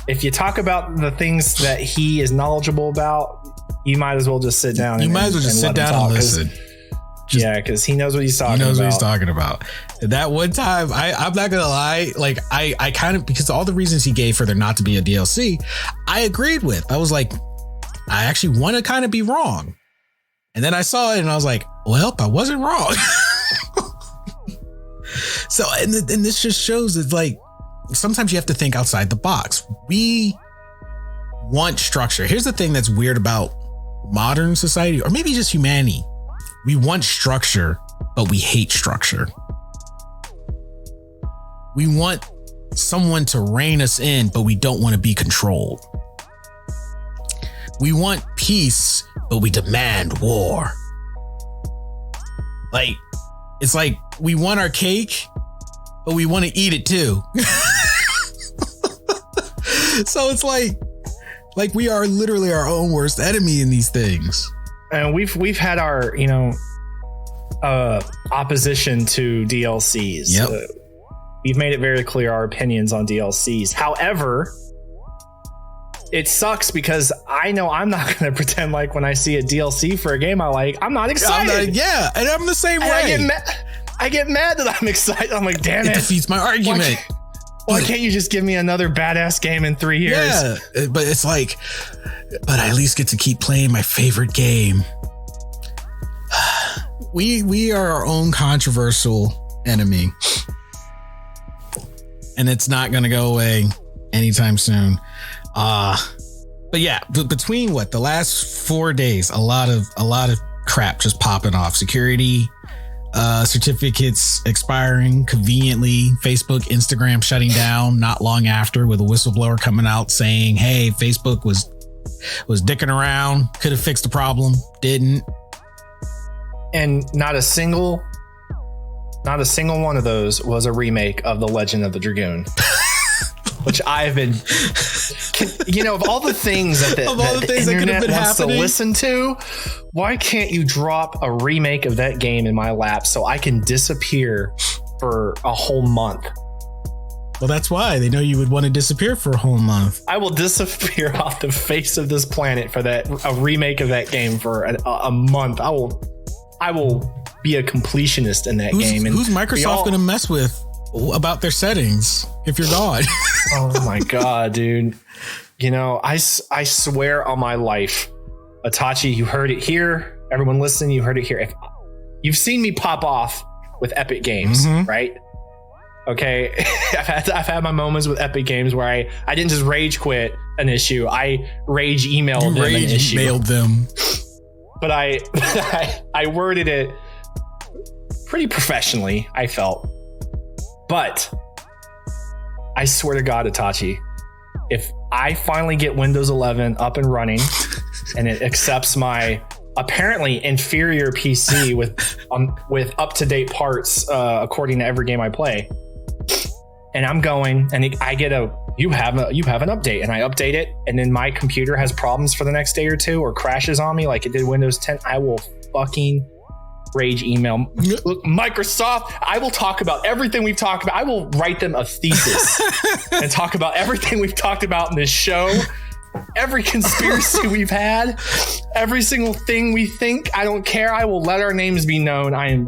if you talk about the things that he is knowledgeable about, you might as well just sit down. You might as well just sit down and listen. Yeah, because he knows what he's talking about. He knows what he's talking about. That one time, I'm not going to lie, like I kind of, because all the reasons he gave for there not to be a DLC, I agreed with. I was like, I actually want to kind of be wrong. And then I saw it and I was like, well, I wasn't wrong. So, and this just shows that like, sometimes you have to think outside the box. We want structure. Here's the thing that's weird about modern society, or maybe just humanity. We want structure, but we hate structure. We want someone to rein us in, but we don't want to be controlled. We want peace, but we demand war. Like, it's like we want our cake, but we want to eat it too. So it's like we are literally our own worst enemy in these things. And we've had our, opposition to DLCs. Yep. We've made it very clear our opinions on DLCs. However, it sucks because I know I'm not going to pretend like when I see a DLC for a game I like, I'm not excited. And I'm the same way. I get mad that I'm excited. I'm like, damn it. It defeats my argument. Why can't you just give me another badass game in 3 years? Yeah, but it's like, but I at least get to keep playing my favorite game. We are our own controversial enemy. And it's not going to go away anytime soon. But yeah, between the last 4 days, a lot of crap just popping off. Security certificates expiring conveniently. Facebook, Instagram shutting down not long after, with a whistleblower coming out saying, hey, Facebook was dicking around, could have fixed the problem, didn't. And not a single one of those was a remake of The Legend of the Dragoon. Which I've been, of all the things that the internet wants to listen to, why can't you drop a remake of that game in my lap so I can disappear for a whole month? Well, that's why they know you would want to disappear for a whole month. I will disappear off the face of this planet for a remake of that game for a month. I will be a completionist in that game. And who's Microsoft going to mess with about their settings if you're gone? Oh my God, dude. I swear on my life, Itachi, you heard it here. Everyone listening, you heard it here. If you've seen me pop off with Epic Games, right? Okay. I've had my moments with Epic Games where I didn't just rage quit an issue. I rage emailed them an issue. Emailed them. But I worded it pretty professionally, I felt. But I swear to God, Itachi, if I finally get Windows 11 up and running and it accepts my apparently inferior PC with up-to-date parts according to every game I play, and I'm going and I get you have an update, and I update it, and then my computer has problems for the next day or two or crashes on me like it did Windows 10, I will fucking rage email. Look, Microsoft, I will talk about everything we've talked about. I will write them a thesis and talk about everything we've talked about in this show, every conspiracy we've had, every single thing we think. I don't care. I will let our names be known. I'm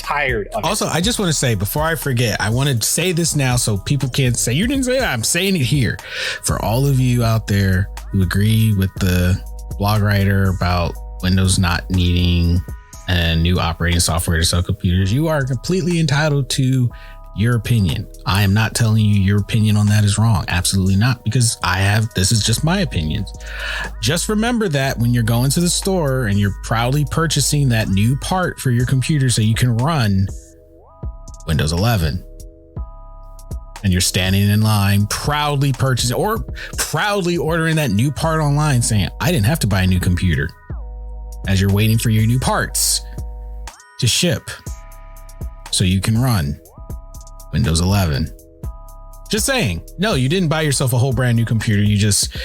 tired of Also, I just want to say, before I forget, I want to say this now so people can't say, you didn't say that. I'm saying it here. For all of you out there who agree with the blog writer about Windows not needing a new operating software to sell computers, you are completely entitled to your opinion. I am not telling you your opinion on that is wrong. Absolutely not, because this is just my opinions. Just remember that when you're going to the store and you're proudly purchasing that new part for your computer so you can run Windows 11, and you're standing in line proudly purchasing or proudly ordering that new part online saying, I didn't have to buy a new computer, as you're waiting for your new parts to ship so you can run Windows 11. Just saying. No, you didn't buy yourself a whole brand new computer. You just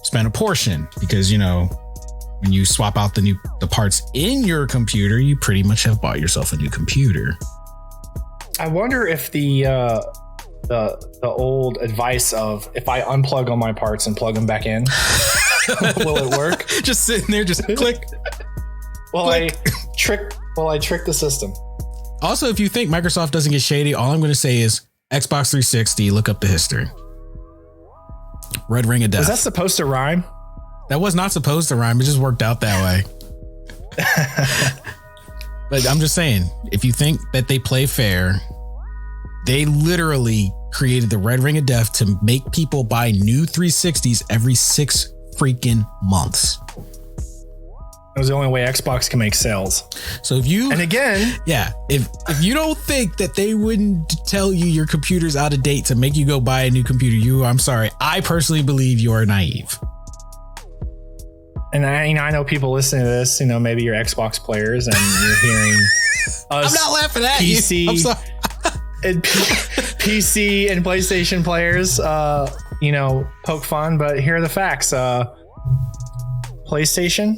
spent a portion because, when you swap out the parts in your computer, you pretty much have bought yourself a new computer. I wonder if the old advice of if I unplug all my parts and plug them back in, will it work? Just sitting there, just click. Click. I trick the system. Also, if you think Microsoft doesn't get shady, all I'm going to say is Xbox 360, look up the history. Red Ring of Death. Was that supposed to rhyme? That was not supposed to rhyme. It just worked out that way. But I'm just saying, if you think that they play fair, they literally created the Red Ring of Death to make people buy new 360s every 6 freaking months. That was the only way Xbox can make sales. So if you, and again, if you don't think that they wouldn't tell you your computer's out of date to make you go buy a new computer, I'm sorry. I personally believe you are naive. And I know people listening to this, maybe you're Xbox players and you're hearing us. I'm not laughing at PC, you. I'm sorry. and PC and PlayStation players, poke fun, but here are the facts. PlayStation,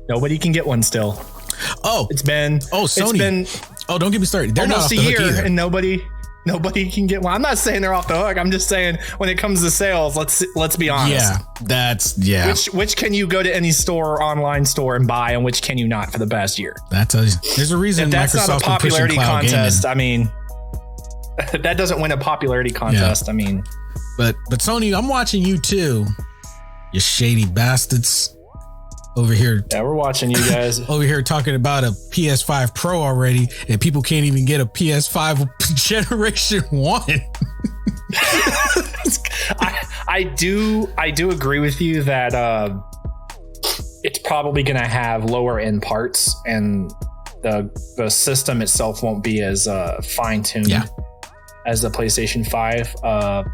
nobody can get one still. Oh, it's been Sony. Don't get me started. They're almost not off a the year, hook either. and nobody can get one. I'm not saying they're off the hook. I'm just saying when it comes to sales, let's be honest. Which can you go to any store, online store, and buy, and which can you not for the past year? That tells you. There's a reason. If that's Microsoft not a popularity contest. gaming. I mean, that doesn't win a popularity contest. Yeah. I mean, but Sony, I'm watching you too. You shady bastards. Over here. Yeah, we're watching you guys. Over here talking about a PS5 Pro already, and people can't even get a PS5 Generation 1. I do agree with you that it's probably going to have lower end parts, and the system itself won't be as fine-tuned as the PlayStation 5.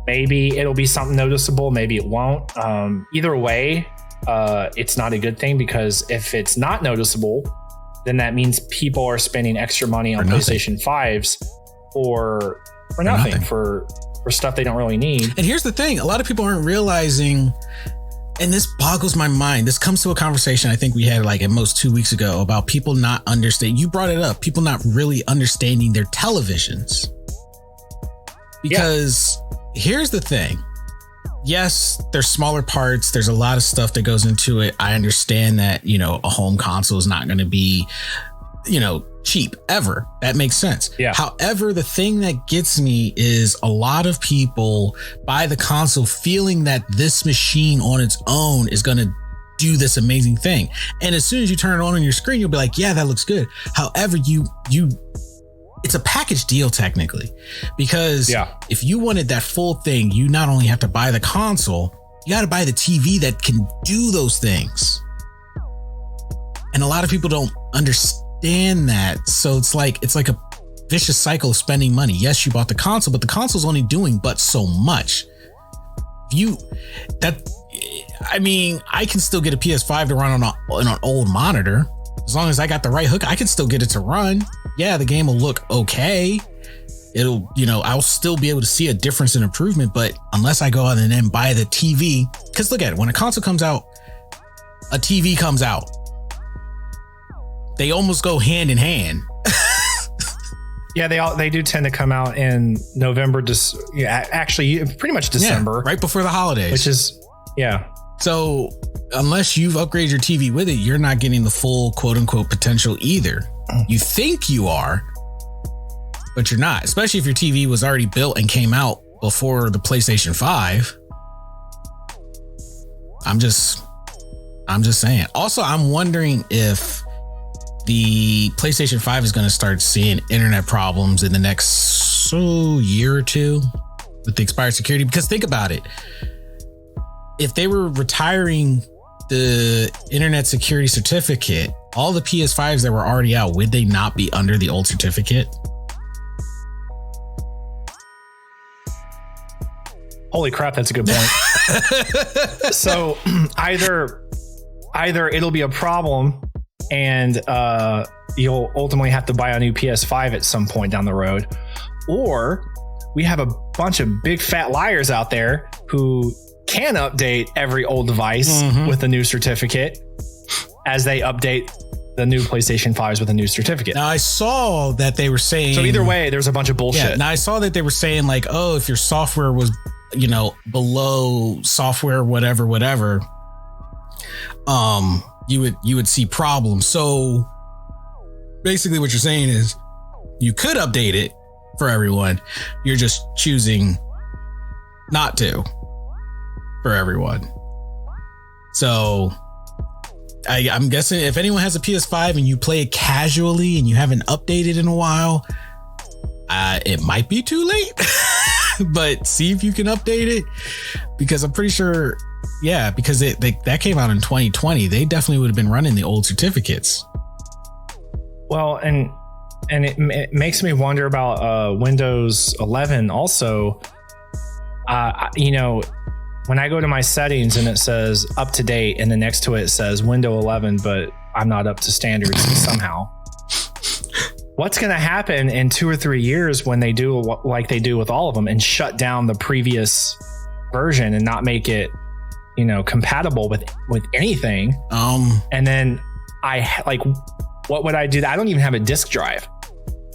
Maybe it'll be something noticeable, maybe it won't. Either way, it's not a good thing, because if it's not noticeable, then that means people are spending extra money on PlayStation 5s for nothing, for stuff they don't really need. And here's the thing, a lot of people aren't realizing, and this boggles my mind. This comes to a conversation I think we had at most 2 weeks ago about people not understanding. You brought it up, people not really understanding their televisions. Because here's the thing. Yes, there's smaller parts. There's a lot of stuff that goes into it. I understand that, a home console is not going to be, cheap ever. That makes sense. Yeah. However, the thing that gets me is a lot of people buy the console feeling that this machine on its own is going to do this amazing thing. And as soon as you turn it on your screen, you'll be like, yeah, that looks good. However, it's a package deal technically, because if you wanted that full thing, you not only have to buy the console, you got to buy the TV that can do those things. And a lot of people don't understand that. So it's like a vicious cycle of spending money. Yes, you bought the console, but the console's only doing but so much. I can still get a PS5 to run on an old monitor. As long as I got the right hook, I can still get it to run. Yeah, the game will look okay. I'll still be able to see a difference in improvement, but unless I go out and then buy the TV, because look at it, when a console comes out, a TV comes out. They almost go hand in hand. Yeah, they do tend to come out in November, actually pretty much December. Yeah, right before the holidays. Which is, So unless you've upgraded your TV with it, you're not getting the full quote unquote potential either. You think you are, but you're not, especially if your TV was already built and came out before the PlayStation 5. I'm just saying. Also, I'm wondering if the PlayStation 5 is going to start seeing internet problems in the next year or two with the expired security. Because think about it. If they were retiring the internet security certificate, all the PS5s that were already out, would they not be under the old certificate? Holy crap, that's a good point. So either it'll be a problem and you'll ultimately have to buy a new PS5 at some point down the road, or we have a bunch of big fat liars out there who can update every old device with a new certificate as they update the new PlayStation 5s with a new certificate. Now I saw that they were saying, so either way, there's a bunch of bullshit. Yeah, now I saw that they were saying like, oh, if your software was, below software, whatever, you would see problems. So basically what you're saying is you could update it for everyone. You're just choosing not to for everyone. So I'm guessing if anyone has a PS5 and you play it casually and you haven't updated in a while, it might be too late. But see if you can update it, because I'm pretty sure, because that came out in 2020. They definitely would have been running the old certificates. Well, and it makes me wonder about Windows 11 also. When I go to my settings and it says up to date, and then next to it says Windows 11, but I'm not up to standards somehow. What's going to happen in 2 or 3 years when they do like they do with all of them and shut down the previous version and not make it, compatible with anything? And then what would I do? I don't even have a disk drive.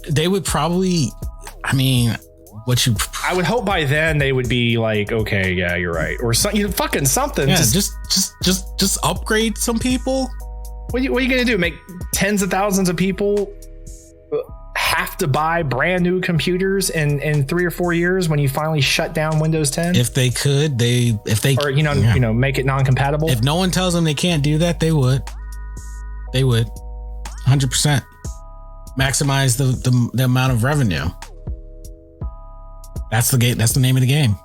They would probably, I would hope by then they would be like, okay, yeah, you're right. Or fucking something. Yeah, just upgrade some people. What are you going to do? Make tens of thousands of people have to buy brand new computers in 3 or 4 years when you finally shut down Windows 10? If they could, make it non-compatible. If no one tells them they can't do that, they would 100% maximize the amount of revenue. That's the game. That's the name of the game.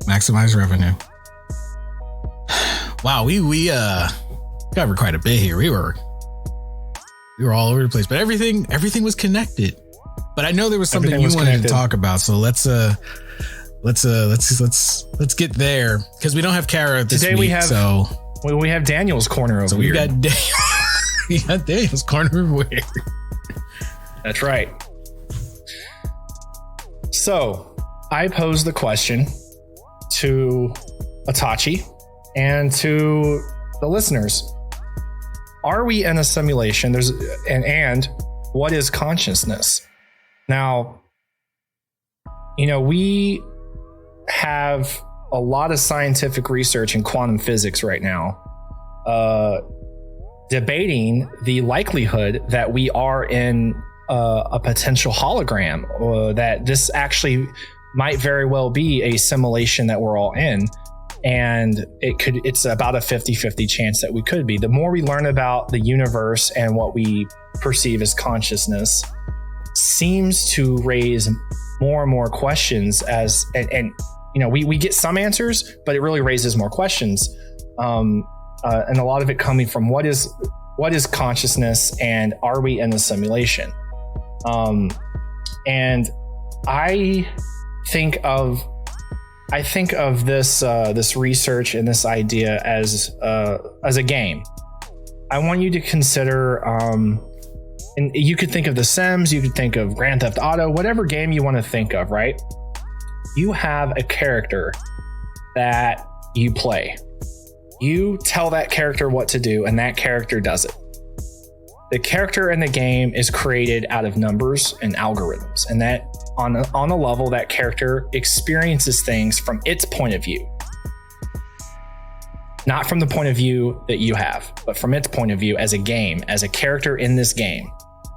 Maximize revenue. Wow, we covered quite a bit here. We were all over the place, but everything was connected. But I know there was something you wanted to talk about, so let's get there, because we don't have Kara this week. We have Daniel's corner over here. We got Daniel's corner over here. That's right. So I posed the question to Itachi and to the listeners. Are we in a simulation? And what is consciousness? Now, we have a lot of scientific research in quantum physics right now, debating the likelihood that we are in a potential hologram, or that this actually might very well be a simulation that we're all in. And it's about a 50-50 chance that we could be. The more we learn about the universe and what we perceive as consciousness seems to raise more and more questions we get some answers, but it really raises more questions. And a lot of it coming from what is consciousness, and are we in a simulation? And I think of this research and this idea as a game. I want you to consider, and you could think of The Sims, you could think of Grand Theft Auto, whatever game you want to think of, right? You have a character that you play. You tell that character what to do, and that character does it. The character in the game is created out of numbers and algorithms, and that on a level, that character experiences things from its point of view. not from the point of view that you have, but from its point of view as a game, as a character in this game.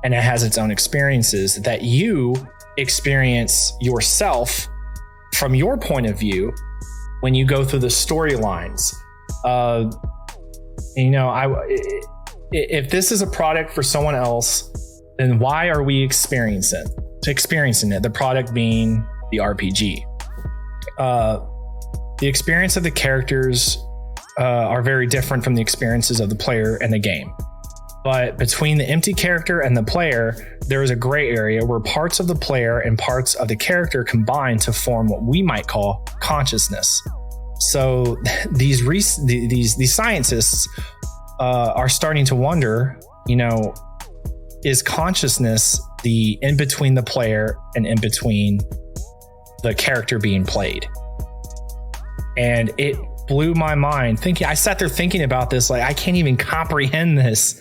And it has its own experiences that you experience yourself from your point of view when you go through the storylines. If this is a product for someone else, then why are we experiencing it? The product being the RPG. The experience of the characters are very different from the experiences of the player and the game. But between the empty character and the player, there is a gray area where parts of the player and parts of the character combine to form what we might call consciousness. So these scientists are starting to wonder, is consciousness the in between the player and in between the character being played? And it blew my mind I sat there thinking about this, like, I can't even comprehend this.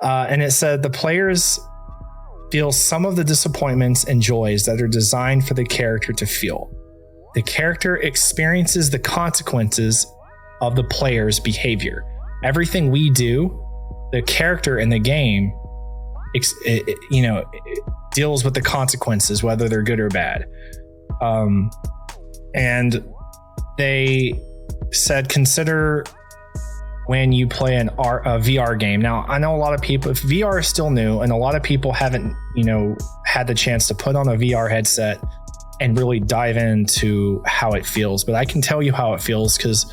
And it said the players feel some of the disappointments and joys that are designed for the character to feel. The character experiences the consequences of the player's behavior. Everything we do, the character in the game, deals with the consequences, whether they're good or bad. And they said, consider when you play a VR game. Now, I know a lot of people, if VR is still new and a lot of people haven't, had the chance to put on a VR headset and really dive into how it feels. But I can tell you how it feels because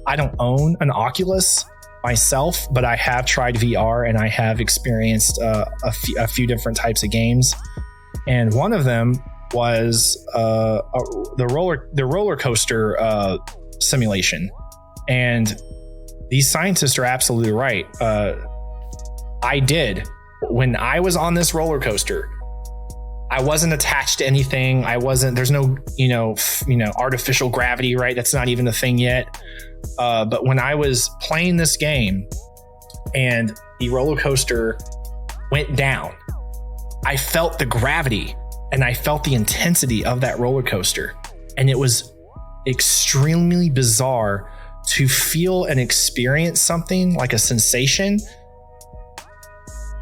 I don't own an Oculus myself, but I have tried VR and I have experienced a few different types of games. And one of them was the roller coaster simulation. And these scientists are absolutely right. When I was on this roller coaster, I wasn't attached to anything. There's no, artificial gravity, right? That's not even a thing yet. But when I was playing this game and the roller coaster went down, I felt the gravity and I felt the intensity of that roller coaster. And it was extremely bizarre to feel and experience something like a sensation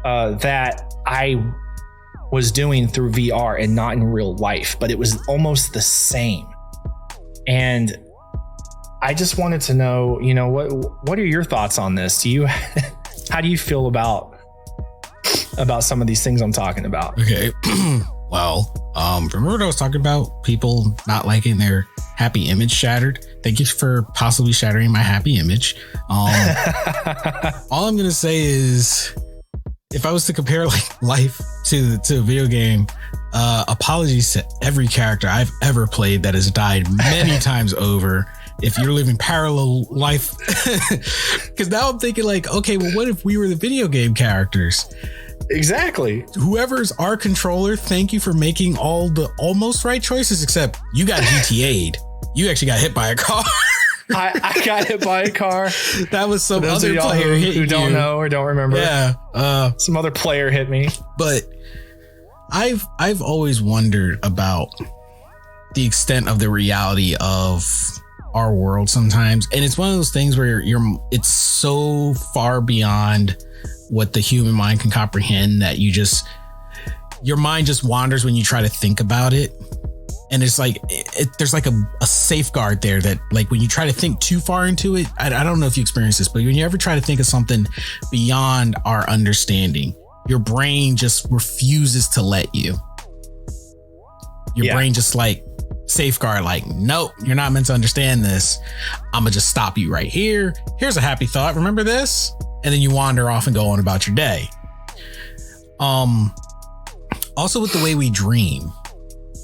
that I was doing through VR and not in real life, but it was almost the same. And I just wanted to know, what are your thoughts on this? How do you feel about some of these things I'm talking about? Okay. Well, remember what I was talking about? People not liking their happy image shattered. Thank you for possibly shattering my happy image. All I'm going to say is, if I was to compare like life to a video game, apologies to every character I've ever played that has died many times over. If you're living parallel life, because now I'm thinking like, okay, well, what if we were the video game characters? Exactly. Whoever's our controller, thank you for making all the almost right choices, except you got GTA'd. You actually got hit by a car. I got hit by a car. That was some other player who don't know or don't remember. Yeah. Some other player hit me. But I've always wondered about the extent of the reality of our world sometimes. And it's one of those things where it's so far beyond what the human mind can comprehend that your mind just wanders when you try to think about it. And it's like, there's like a safeguard there that, like, when you try to think too far into it, I don't know if you experience this, but when you ever try to think of something beyond our understanding, your brain just refuses to let you. Your brain just like safeguard, like, nope, you're not meant to understand this. I'm gonna just stop you right here. Here's a happy thought. Remember this? And then you wander off and go on about your day. Also with the way we dream,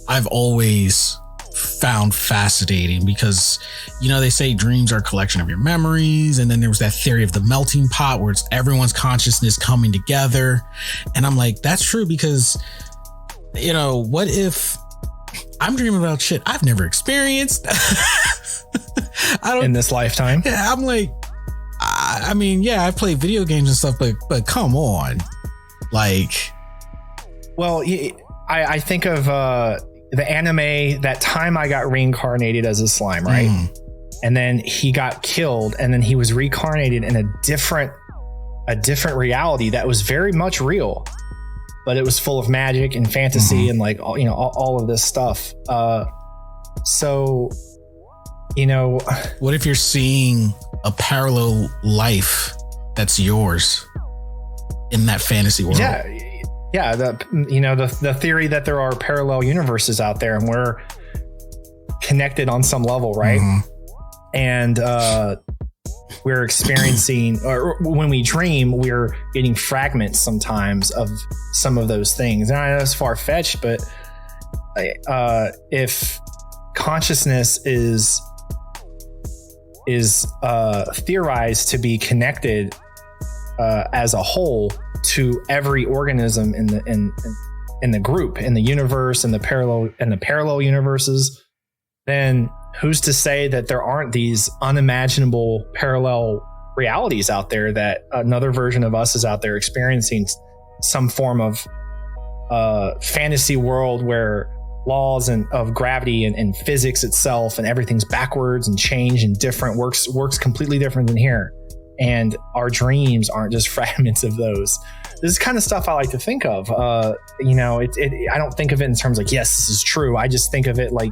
I've always found fascinating because, they say dreams are a collection of your memories. And then there was that theory of the melting pot where it's everyone's consciousness coming together. And I'm like, that's true because, what if I'm dreaming about shit I've never experienced? In this lifetime. Yeah, I'm like, I mean, yeah, I've played video games and stuff, but come on. Like, well, I think of the anime, that time I got reincarnated as a slime, right? and then he got killed, and then he was reincarnated in a different reality that was very much real, but it was full of magic and fantasy and like all of this stuff. So, what if you're seeing a parallel life that's yours in that fantasy world? Yeah. The theory that there are parallel universes out there and we're connected on some level, right? And we're experiencing, or when we dream, we're getting fragments sometimes of some of those things. And I know it's far fetched, but if consciousness is theorized to be connected as a whole to every organism in the group, in the universe, and the parallel universes, then who's to say that there aren't these unimaginable parallel realities out there, that another version of us is out there experiencing some form of fantasy world where laws of gravity and physics itself and everything's backwards and changed and different, works completely different than here. And our dreams aren't just fragments of those. This is kind of stuff I like to think of. I don't think of it in terms like, yes, this is true. I just think of it like,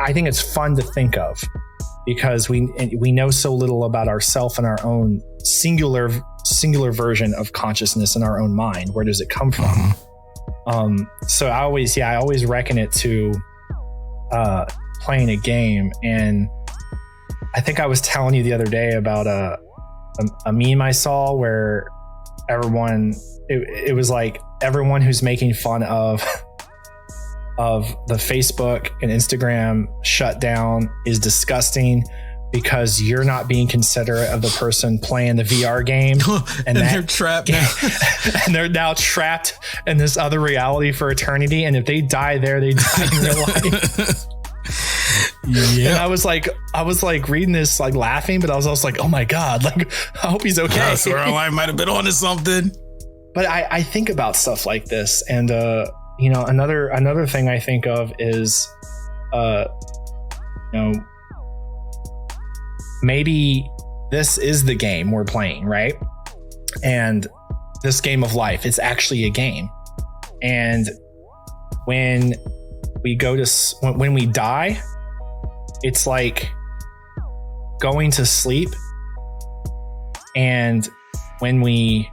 I think it's fun to think of, because we know so little about ourselves and our own singular version of consciousness in our own mind. Where does it come from? So I always reckon it to playing a game. And I think I was telling you the other day about a meme I saw where it was like everyone who's making fun of the Facebook and Instagram shutdown is disgusting, because you're not being considerate of the person playing the VR game, and they're trapped now. And they're now trapped in this other reality for eternity. And if they die there, they die in real life. Yeah. And I was like reading this, like laughing, but I was also like, oh my God, like, I hope he's okay. I swear I might have been onto something. But I think about stuff like this, and another thing I think of is, maybe this is the game we're playing, right? And this game of life, it's actually a game. And when we when we die, it's like going to sleep. And when we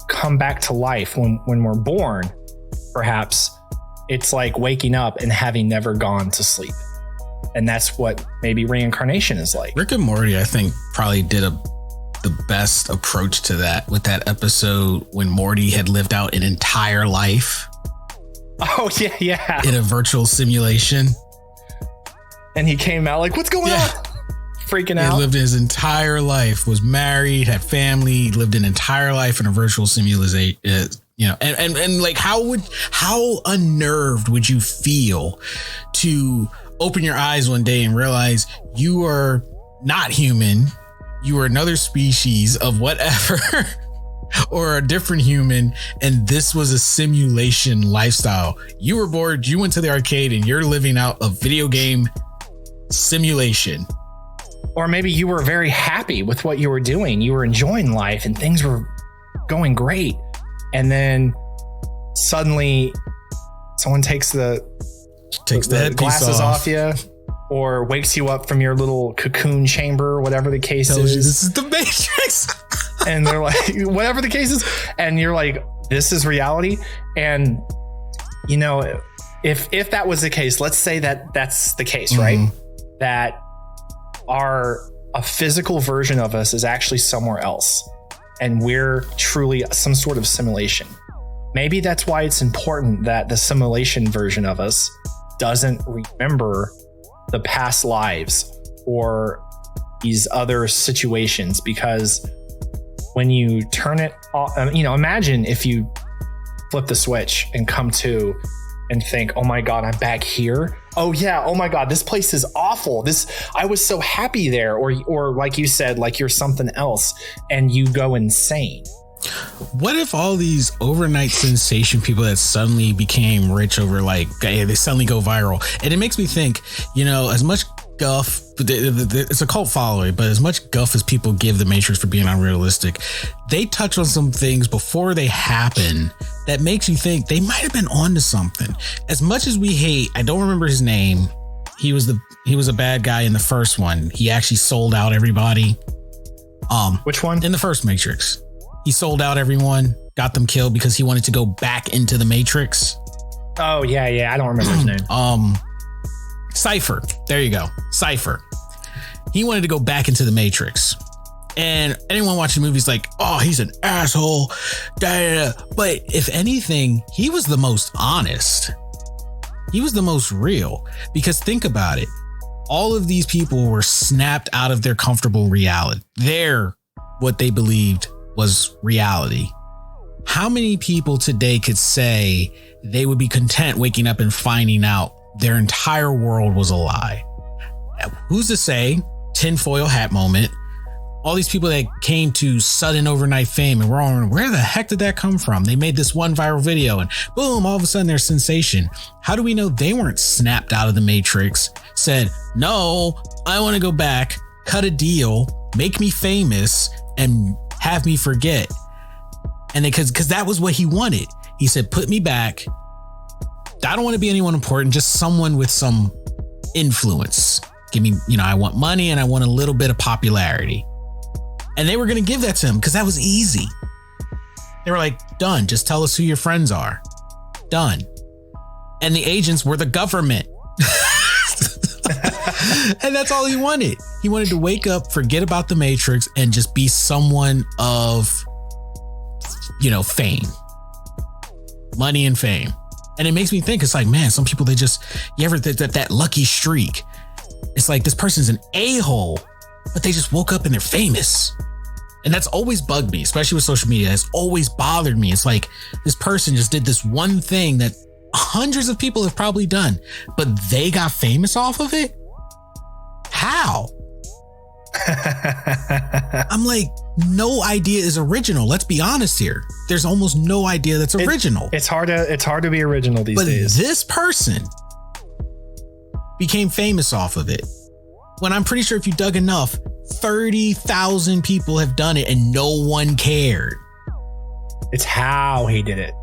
come back to life, when we're born, perhaps it's like waking up and having never gone to sleep. And that's what maybe reincarnation is like. Rick and Morty, I think, probably did the best approach to that with that episode when Morty had lived out an entire life. Oh, yeah. In a virtual simulation. And he came out like, what's going on? Freaking out. He lived his entire life, was married, had family, lived an entire life in a virtual simulation. And like, how unnerved would you feel to open your eyes one day and realize you are not human, you are another species of whatever, or a different human, and this was a simulation lifestyle. You were bored, you went to the arcade, and you're living out a video game simulation. Or maybe you were very happy with what you were doing. You were enjoying life and things were going great. And then suddenly someone takes the glasses off you, or wakes you up from your little cocoon chamber, whatever the case is. This is the Matrix. And they're like, whatever the case is. And you're like, this is reality. And, if that was the case, let's say that that's the case, right? That a physical version of us is actually somewhere else, and we're truly some sort of simulation. Maybe that's why it's important that the simulation version of us doesn't remember the past lives or these other situations, because when you turn it off, imagine if you flip the switch and come to and think, oh my God, I'm back here. Oh yeah. Oh my God, this place is awful. I was so happy there. Or like you said, like you're something else, and you go insane. What if all these overnight sensation people that suddenly became rich over, like, they suddenly go viral? And it makes me think, as much guff, it's a cult following, but as much guff as people give the Matrix for being unrealistic, they touch on some things before they happen that makes you think they might have been onto something. As much as we hate, I don't remember his name. He was a bad guy in the first one. He actually sold out everybody. Which one? In the first Matrix. He sold out everyone, got them killed because he wanted to go back into the Matrix. Oh, yeah. I don't remember his name. Cypher. There you go. Cypher. He wanted to go back into the Matrix. And anyone watching the movie's like, oh, he's an asshole. But if anything, he was the most honest. He was the most real. Because think about it. All of these people were snapped out of their comfortable reality. What they believed was reality. How many people today could say they would be content waking up and finding out their entire world was a lie? Who's to say? Tinfoil hat moment. All these people that came to sudden overnight fame and we're all, where the heck did that come from? They made this one viral video and boom, all of a sudden they're a sensation. How do we know they weren't snapped out of the Matrix, said, no, I want to go back, cut a deal, make me famous and have me forget? And because that was what he wanted. He said, put me back. I don't want to be anyone important, just someone with some influence. Give me, I want money and I want a little bit of popularity. And they were going to give that to him because that was easy. They were like, done. Just tell us who your friends are. Done. And the agents were the government. And that's all he wanted. He wanted to wake up, forget about the Matrix, and just be someone of, fame. Money and fame. And it makes me think, it's like, man, some people, that lucky streak. It's like this person's an a-hole, but they just woke up and they're famous. And that's always bugged me, especially with social media. It's always bothered me. It's like this person just did this one thing that hundreds of people have probably done, but they got famous off of it. How? I'm like, no idea is original. Let's be honest here. There's almost no idea that's original. It's hard to be original these days. But this person became famous off of it. When I'm pretty sure if you dug enough, 30,000 people have done it and no one cared. It's how he did it.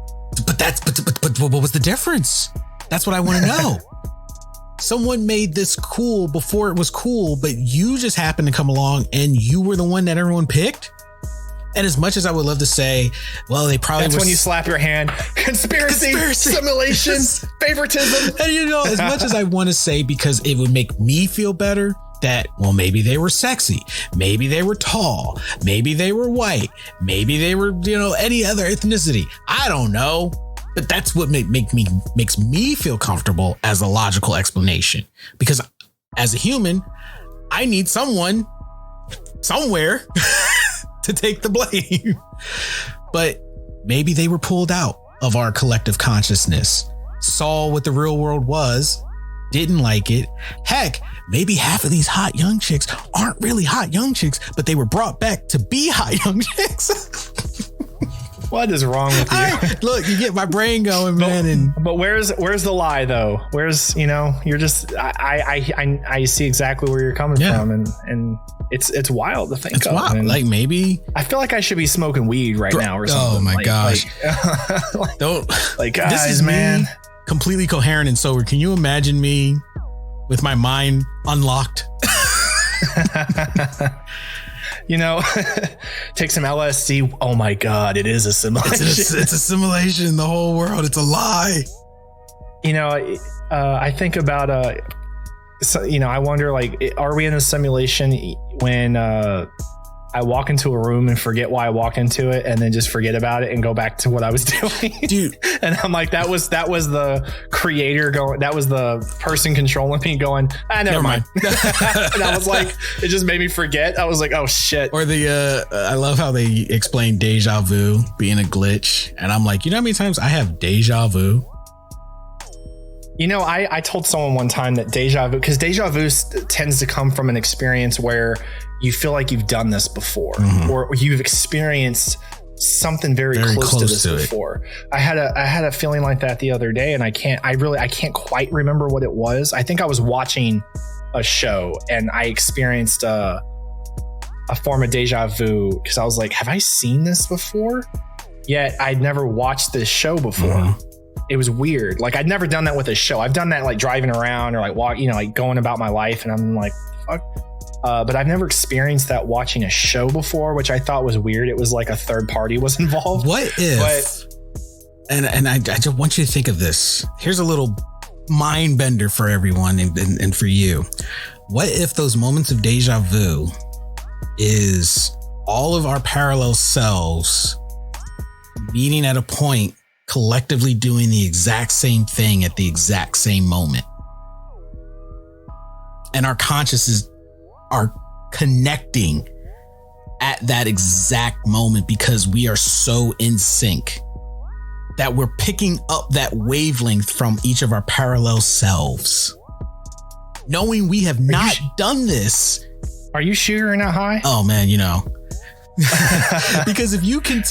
But what was the difference? That's what I want to know. Someone made this cool before it was cool, but you just happened to come along and you were the one that everyone picked. And as much as I would love to say, well, they probably that's when you slap your hand. Conspiracy. Simulation, favoritism. And as much as I want to say, because it would make me feel better that, well, maybe they were sexy, maybe they were tall, maybe they were white, maybe they were, any other ethnicity. I don't know. But that's what makes me feel comfortable as a logical explanation. Because as a human, I need someone somewhere to take the blame. But maybe they were pulled out of our collective consciousness, saw what the real world was, didn't like it. Heck, maybe half of these hot young chicks aren't really hot young chicks, but they were brought back to be hot young chicks. What is wrong with you? Look, you get my brain going, man. But where's the lie though? Where's, you're just, I see exactly where you're coming from. And it's wild to think it's of. Wild. And like maybe I feel like I should be smoking weed right now or something. Oh my gosh. Don't guys, this is man. Me completely coherent and sober. Can you imagine me with my mind unlocked? Take some LSD. Oh my God, it is a simulation. It's a simulation. The whole world. It's a lie. I think about, I wonder, are we in a simulation when I walk into a room and forget why I walked into it and then just forget about it and go back to what I was doing? Dude. And I'm like, that was the creator going, that was the person controlling me going, never mind. And I was like, it just made me forget. I was like, oh shit. Or I love how they explain deja vu being a glitch. And I'm like, how many times I have deja vu? I told someone one time that deja vu, because deja vu tends to come from an experience where you feel like you've done this before, or you've experienced something very close to this before. I had a feeling like that the other day, and I can't quite remember what it was. I think I was watching a show, and I experienced a form of deja vu because I was like, have I seen this before? Yet I'd never watched this show before. Mm-hmm. It was weird. Like, I'd never done that with a show. I've done that like driving around or like like going about my life, and I'm like, fuck. But I've never experienced that watching a show before, which I thought was weird. It was like a third party was involved. What if? And I just want you to think of this. Here's a little mind bender for everyone and for you. What if those moments of deja vu is all of our parallel selves meeting at a point, collectively doing the exact same thing at the exact same moment? And our consciousness are connecting at that exact moment because we are so in sync that we're picking up that wavelength from each of our parallel selves. Knowing we have not done this. Are you sure you're not high? Oh man, because if you can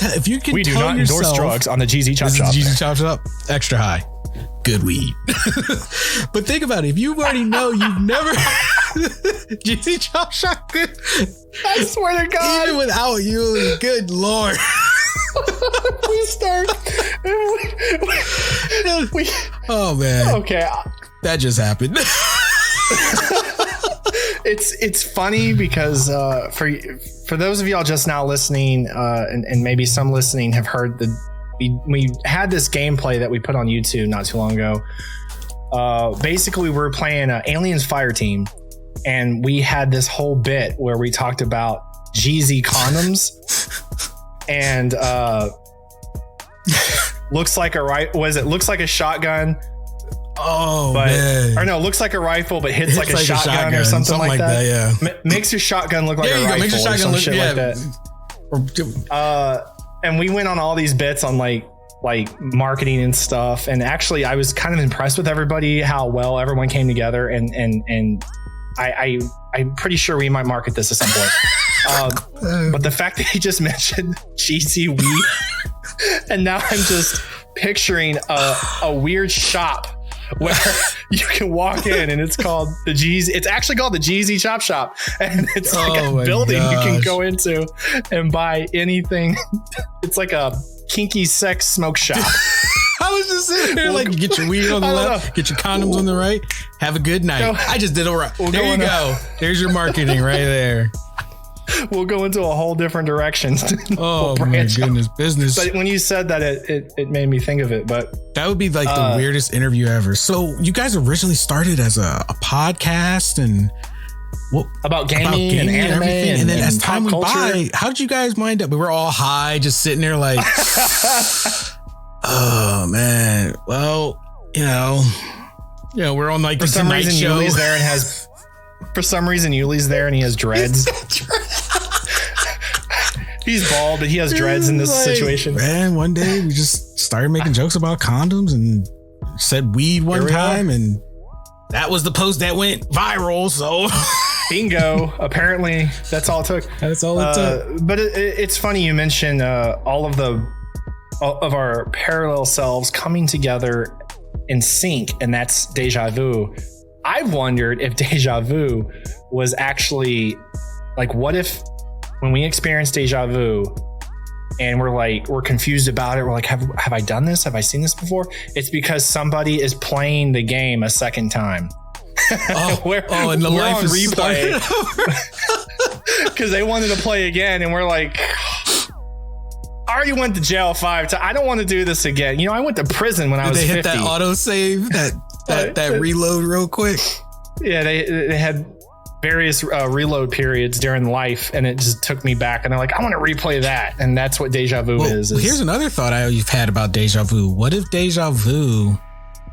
we do not endorse drugs on the GZ Chop Shop. GZ Chop Shop, extra high, good weed. But think about it. If you already know you've never GZ Chop Shop, good. I swear to God, even without you, good Lord. We start. Oh man. Okay. That just happened. It's funny because for those of y'all just now listening, and maybe some listening have heard we had this gameplay that we put on YouTube not too long ago. Basically, we were playing Aliens Fire Team, and we had this whole bit where we talked about GZ condoms. And looks like looks like a shotgun. Oh, man. Or no, looks like a rifle, but hits like a shotgun or something like that. Yeah. Makes your shotgun look like a rifle. Makes your shotgun look like that. And we went on all these bits on like marketing and stuff. And actually, I was kind of impressed with everybody, how well everyone came together. And I'm pretty sure we might market this at some point. But the fact that he just mentioned cheesy weed, and now I'm just picturing a weird shop where you can walk in and it's called the G's. It's actually called the GZ Chop Shop, and it's like a building you can go into and buy anything. It's like a kinky sex smoke shop. I was just sitting there like, get your weed on the left, get your condoms on the right. Have a good night. I just did it right. There you go. There's your marketing right there. We'll go into a whole different direction. Oh my goodness, business. But when you said that, it made me think of it. But that would be like the weirdest interview ever. So you guys originally started as a podcast and about gaming and anime and then as time went by, how did you guys wind up? We were all high, just sitting there like, oh man. Well, we're on like for some reason Yuli's there and has. For some reason, Yuli's there and he has dreads. He's bald, but he has dreads in this situation. Man, one day we just started making jokes about condoms and said weed one time, and that was the post that went viral. So bingo. Apparently, that's all it took. That's all it took. But it's funny you mentioned all of our parallel selves coming together in sync, and that's deja vu. I've wondered if deja vu was actually like, what if when we experience deja vu and we're confused about it, we're like, have I done this? Have I seen this before? It's because somebody is playing the game a second time. And the life on is replay because they wanted to play again, and we're like, I already went to jail 5 times. I don't want to do this again. I went to prison when I was 50. They hit that auto save, that reload real quick. Yeah, they had various reload periods during life, and it just took me back. And they're like, I want to replay that, and that's what deja vu is. Here's another thought I've had about deja vu. What if deja vu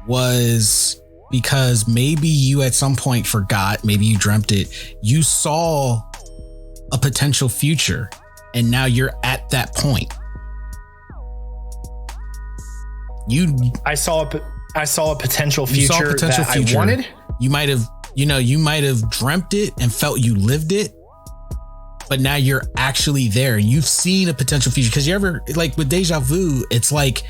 was because maybe you at some point forgot, maybe you dreamt it, you saw a potential future, and now you're at that point. I saw a potential future that I wanted. You might have dreamt it and felt you lived it, but now you're actually there and you've seen a potential future. Because you ever, like with deja vu, it's like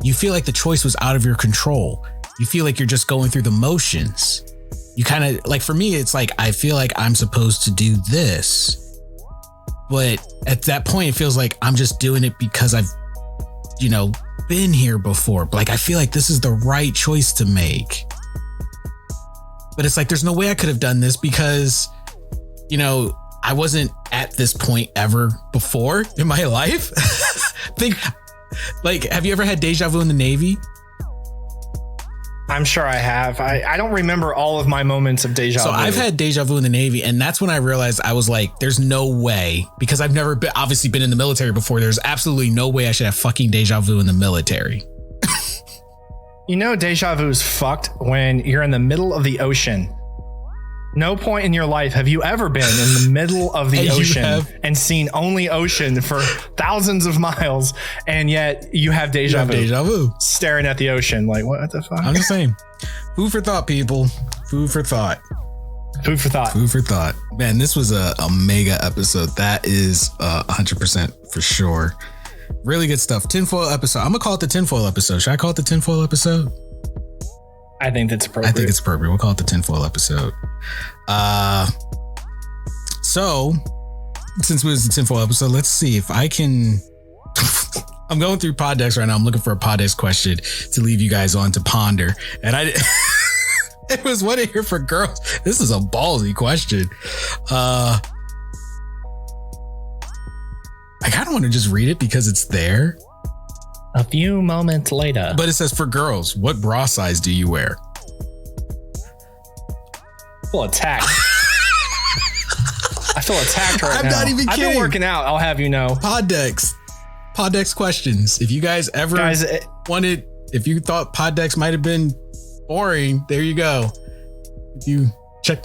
you feel like the choice was out of your control. You feel like you're just going through the motions. you kind of like, for me, it's like, I feel like I'm supposed to do this. But at that point, it feels like I'm just doing it because I've, been here before. Like, I feel like this is the right choice to make. But it's like, there's no way I could have done this because, I wasn't at this point ever before in my life. Have you ever had deja vu in the Navy? I'm sure I have. I don't remember all of my moments of deja vu. So I've had deja vu in the Navy, and that's when I realized I was like, there's no way, because I've never obviously been in the military before. There's absolutely no way I should have fucking deja vu in the military. Deja vu is fucked when you're in the middle of the ocean. No point in your life have you ever been in the middle of the ocean and seen only ocean for thousands of miles, and yet you have deja vu. Staring at the ocean like, what the fuck? I'm just saying. Food for thought, people. Food for thought. Food for thought. Food for thought. Man, this was a mega episode. That is 100% for sure. Really good stuff. Tinfoil episode. I'm going to call it the Tinfoil episode. Should I call it the Tinfoil episode? I think that's appropriate. I think it's appropriate. We'll call it the Tinfoil episode. So since it was the Tinfoil episode, let's see if I can. I'm going through PODDECKS right now. I'm looking for a PODDECKS question to leave you guys on to ponder. And it was what here for girls. This is a ballsy question. I kind of want to just read it because it's there. A few moments later. But it says, for girls, what bra size do you wear? Well, attacked. I feel attacked right now. I'm not even kidding. I've been working out, I'll have you know. PODDECKS questions. If you guys ever if you thought PODDECKS might have been boring, there you go. If you check.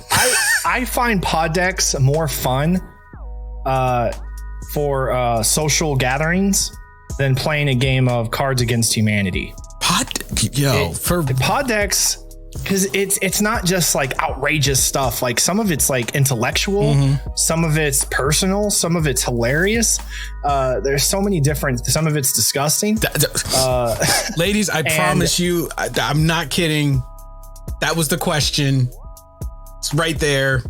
I find PODDECKS more fun for social gatherings than playing a game of Cards Against Humanity. PODDECKS, because it's not just like outrageous stuff. Like some of it's like intellectual, some of it's personal, some of it's hilarious. There's so many different. Some of it's disgusting. Ladies, I promise you, I'm not kidding. That was the question. It's right there.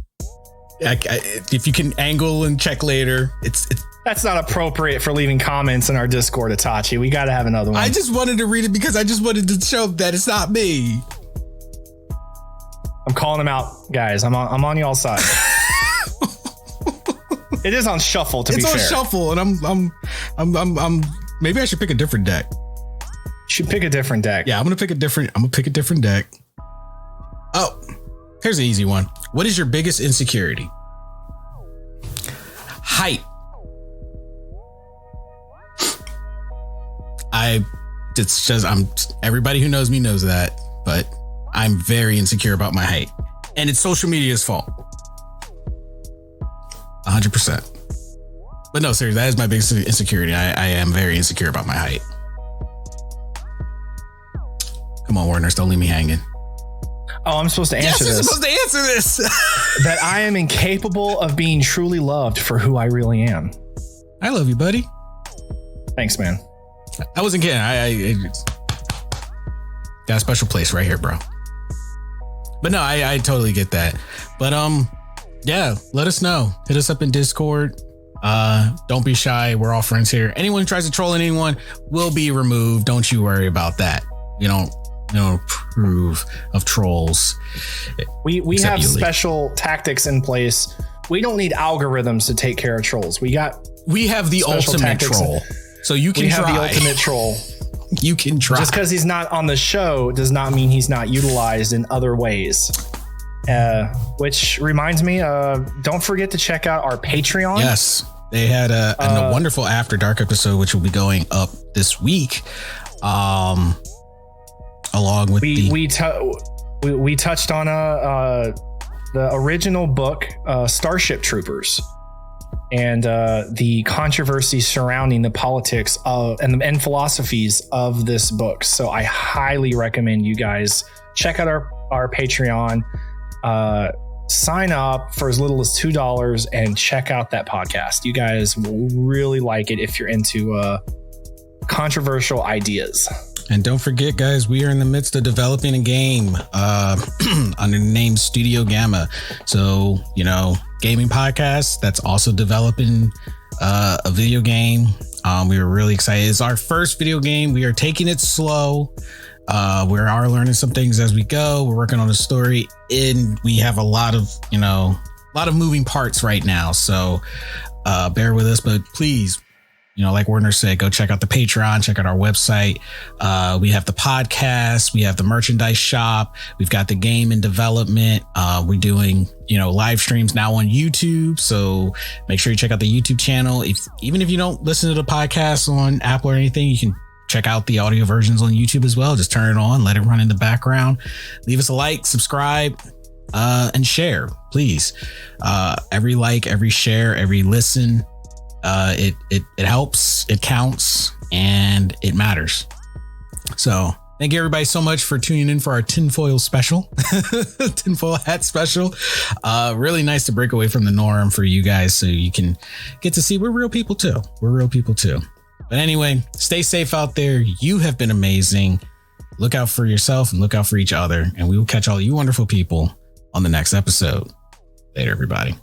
If you can angle and check later, it's. That's not appropriate for leaving comments in our Discord, Itachi. We got to have another one. I just wanted to read it because I just wanted to show that it's not me. I'm calling him out, guys. I'm on y'all's side. It is on shuffle, to be fair. It's on shuffle, and I'm maybe I should pick a different deck. You should pick a different deck. Yeah, I'm gonna pick a different deck. Oh, here's an easy one. What is your biggest insecurity? Height. Everybody who knows me knows that, but I'm very insecure about my height, and it's social media's fault. 100%. But no, seriously, that is my biggest insecurity. I am very insecure about my height. Come on, Warners, don't leave me hanging. Oh, I'm supposed to answer this. Yes, you're supposed to answer this. That I am incapable of being truly loved for who I really am. I love you, buddy. Thanks, man. I wasn't kidding. I got a special place right here, bro. But no, I totally get that. But yeah, let us know. Hit us up in Discord. Don't be shy. We're all friends here. Anyone who tries to troll anyone will be removed. Don't you worry about that. We don't approve of trolls. We have special tactics in place. We don't need algorithms to take care of trolls. We have the ultimate troll. So you can try. We have the ultimate troll. You can try. Just because he's not on the show does not mean he's not utilized in other ways. Which reminds me, don't forget to check out our Patreon. Yes, they had a wonderful After Dark episode, which will be going up this week. Along with we touched on the original book, Starship Troopers. And the controversy surrounding the politics of and philosophies of this book. So I highly recommend you guys check out our Patreon, sign up for as little as $2 and check out that podcast. You guys will really like it if you're into controversial ideas. And don't forget, guys, we are in the midst of developing a game under the name Studio Gamma. So, gaming podcast that's also developing a video game. We were really excited. It's our first video game. We are taking it slow. We are learning some things as we go. We're working on the story, and we have a lot of moving parts right now. So bear with us, but please, like Werner said, go check out the Patreon, check out our website. We have the podcast, we have the merchandise shop, we've got the game in development. We're doing, live streams now on YouTube. So make sure you check out the YouTube channel. Even if you don't listen to the podcast on Apple or anything, you can check out the audio versions on YouTube as well. Just turn it on, let it run in the background. Leave us a like, subscribe, and share, please. Every like, every share, every listen, it helps, it counts, and it matters. So thank you everybody so much for tuning in for our tinfoil special, tinfoil hat special. Really nice to break away from the norm for you guys, so you can get to see we're real people too. But anyway, stay safe out there. You have been amazing. Look out for yourself and look out for each other, and we will catch all you wonderful people on the next episode. Later, everybody.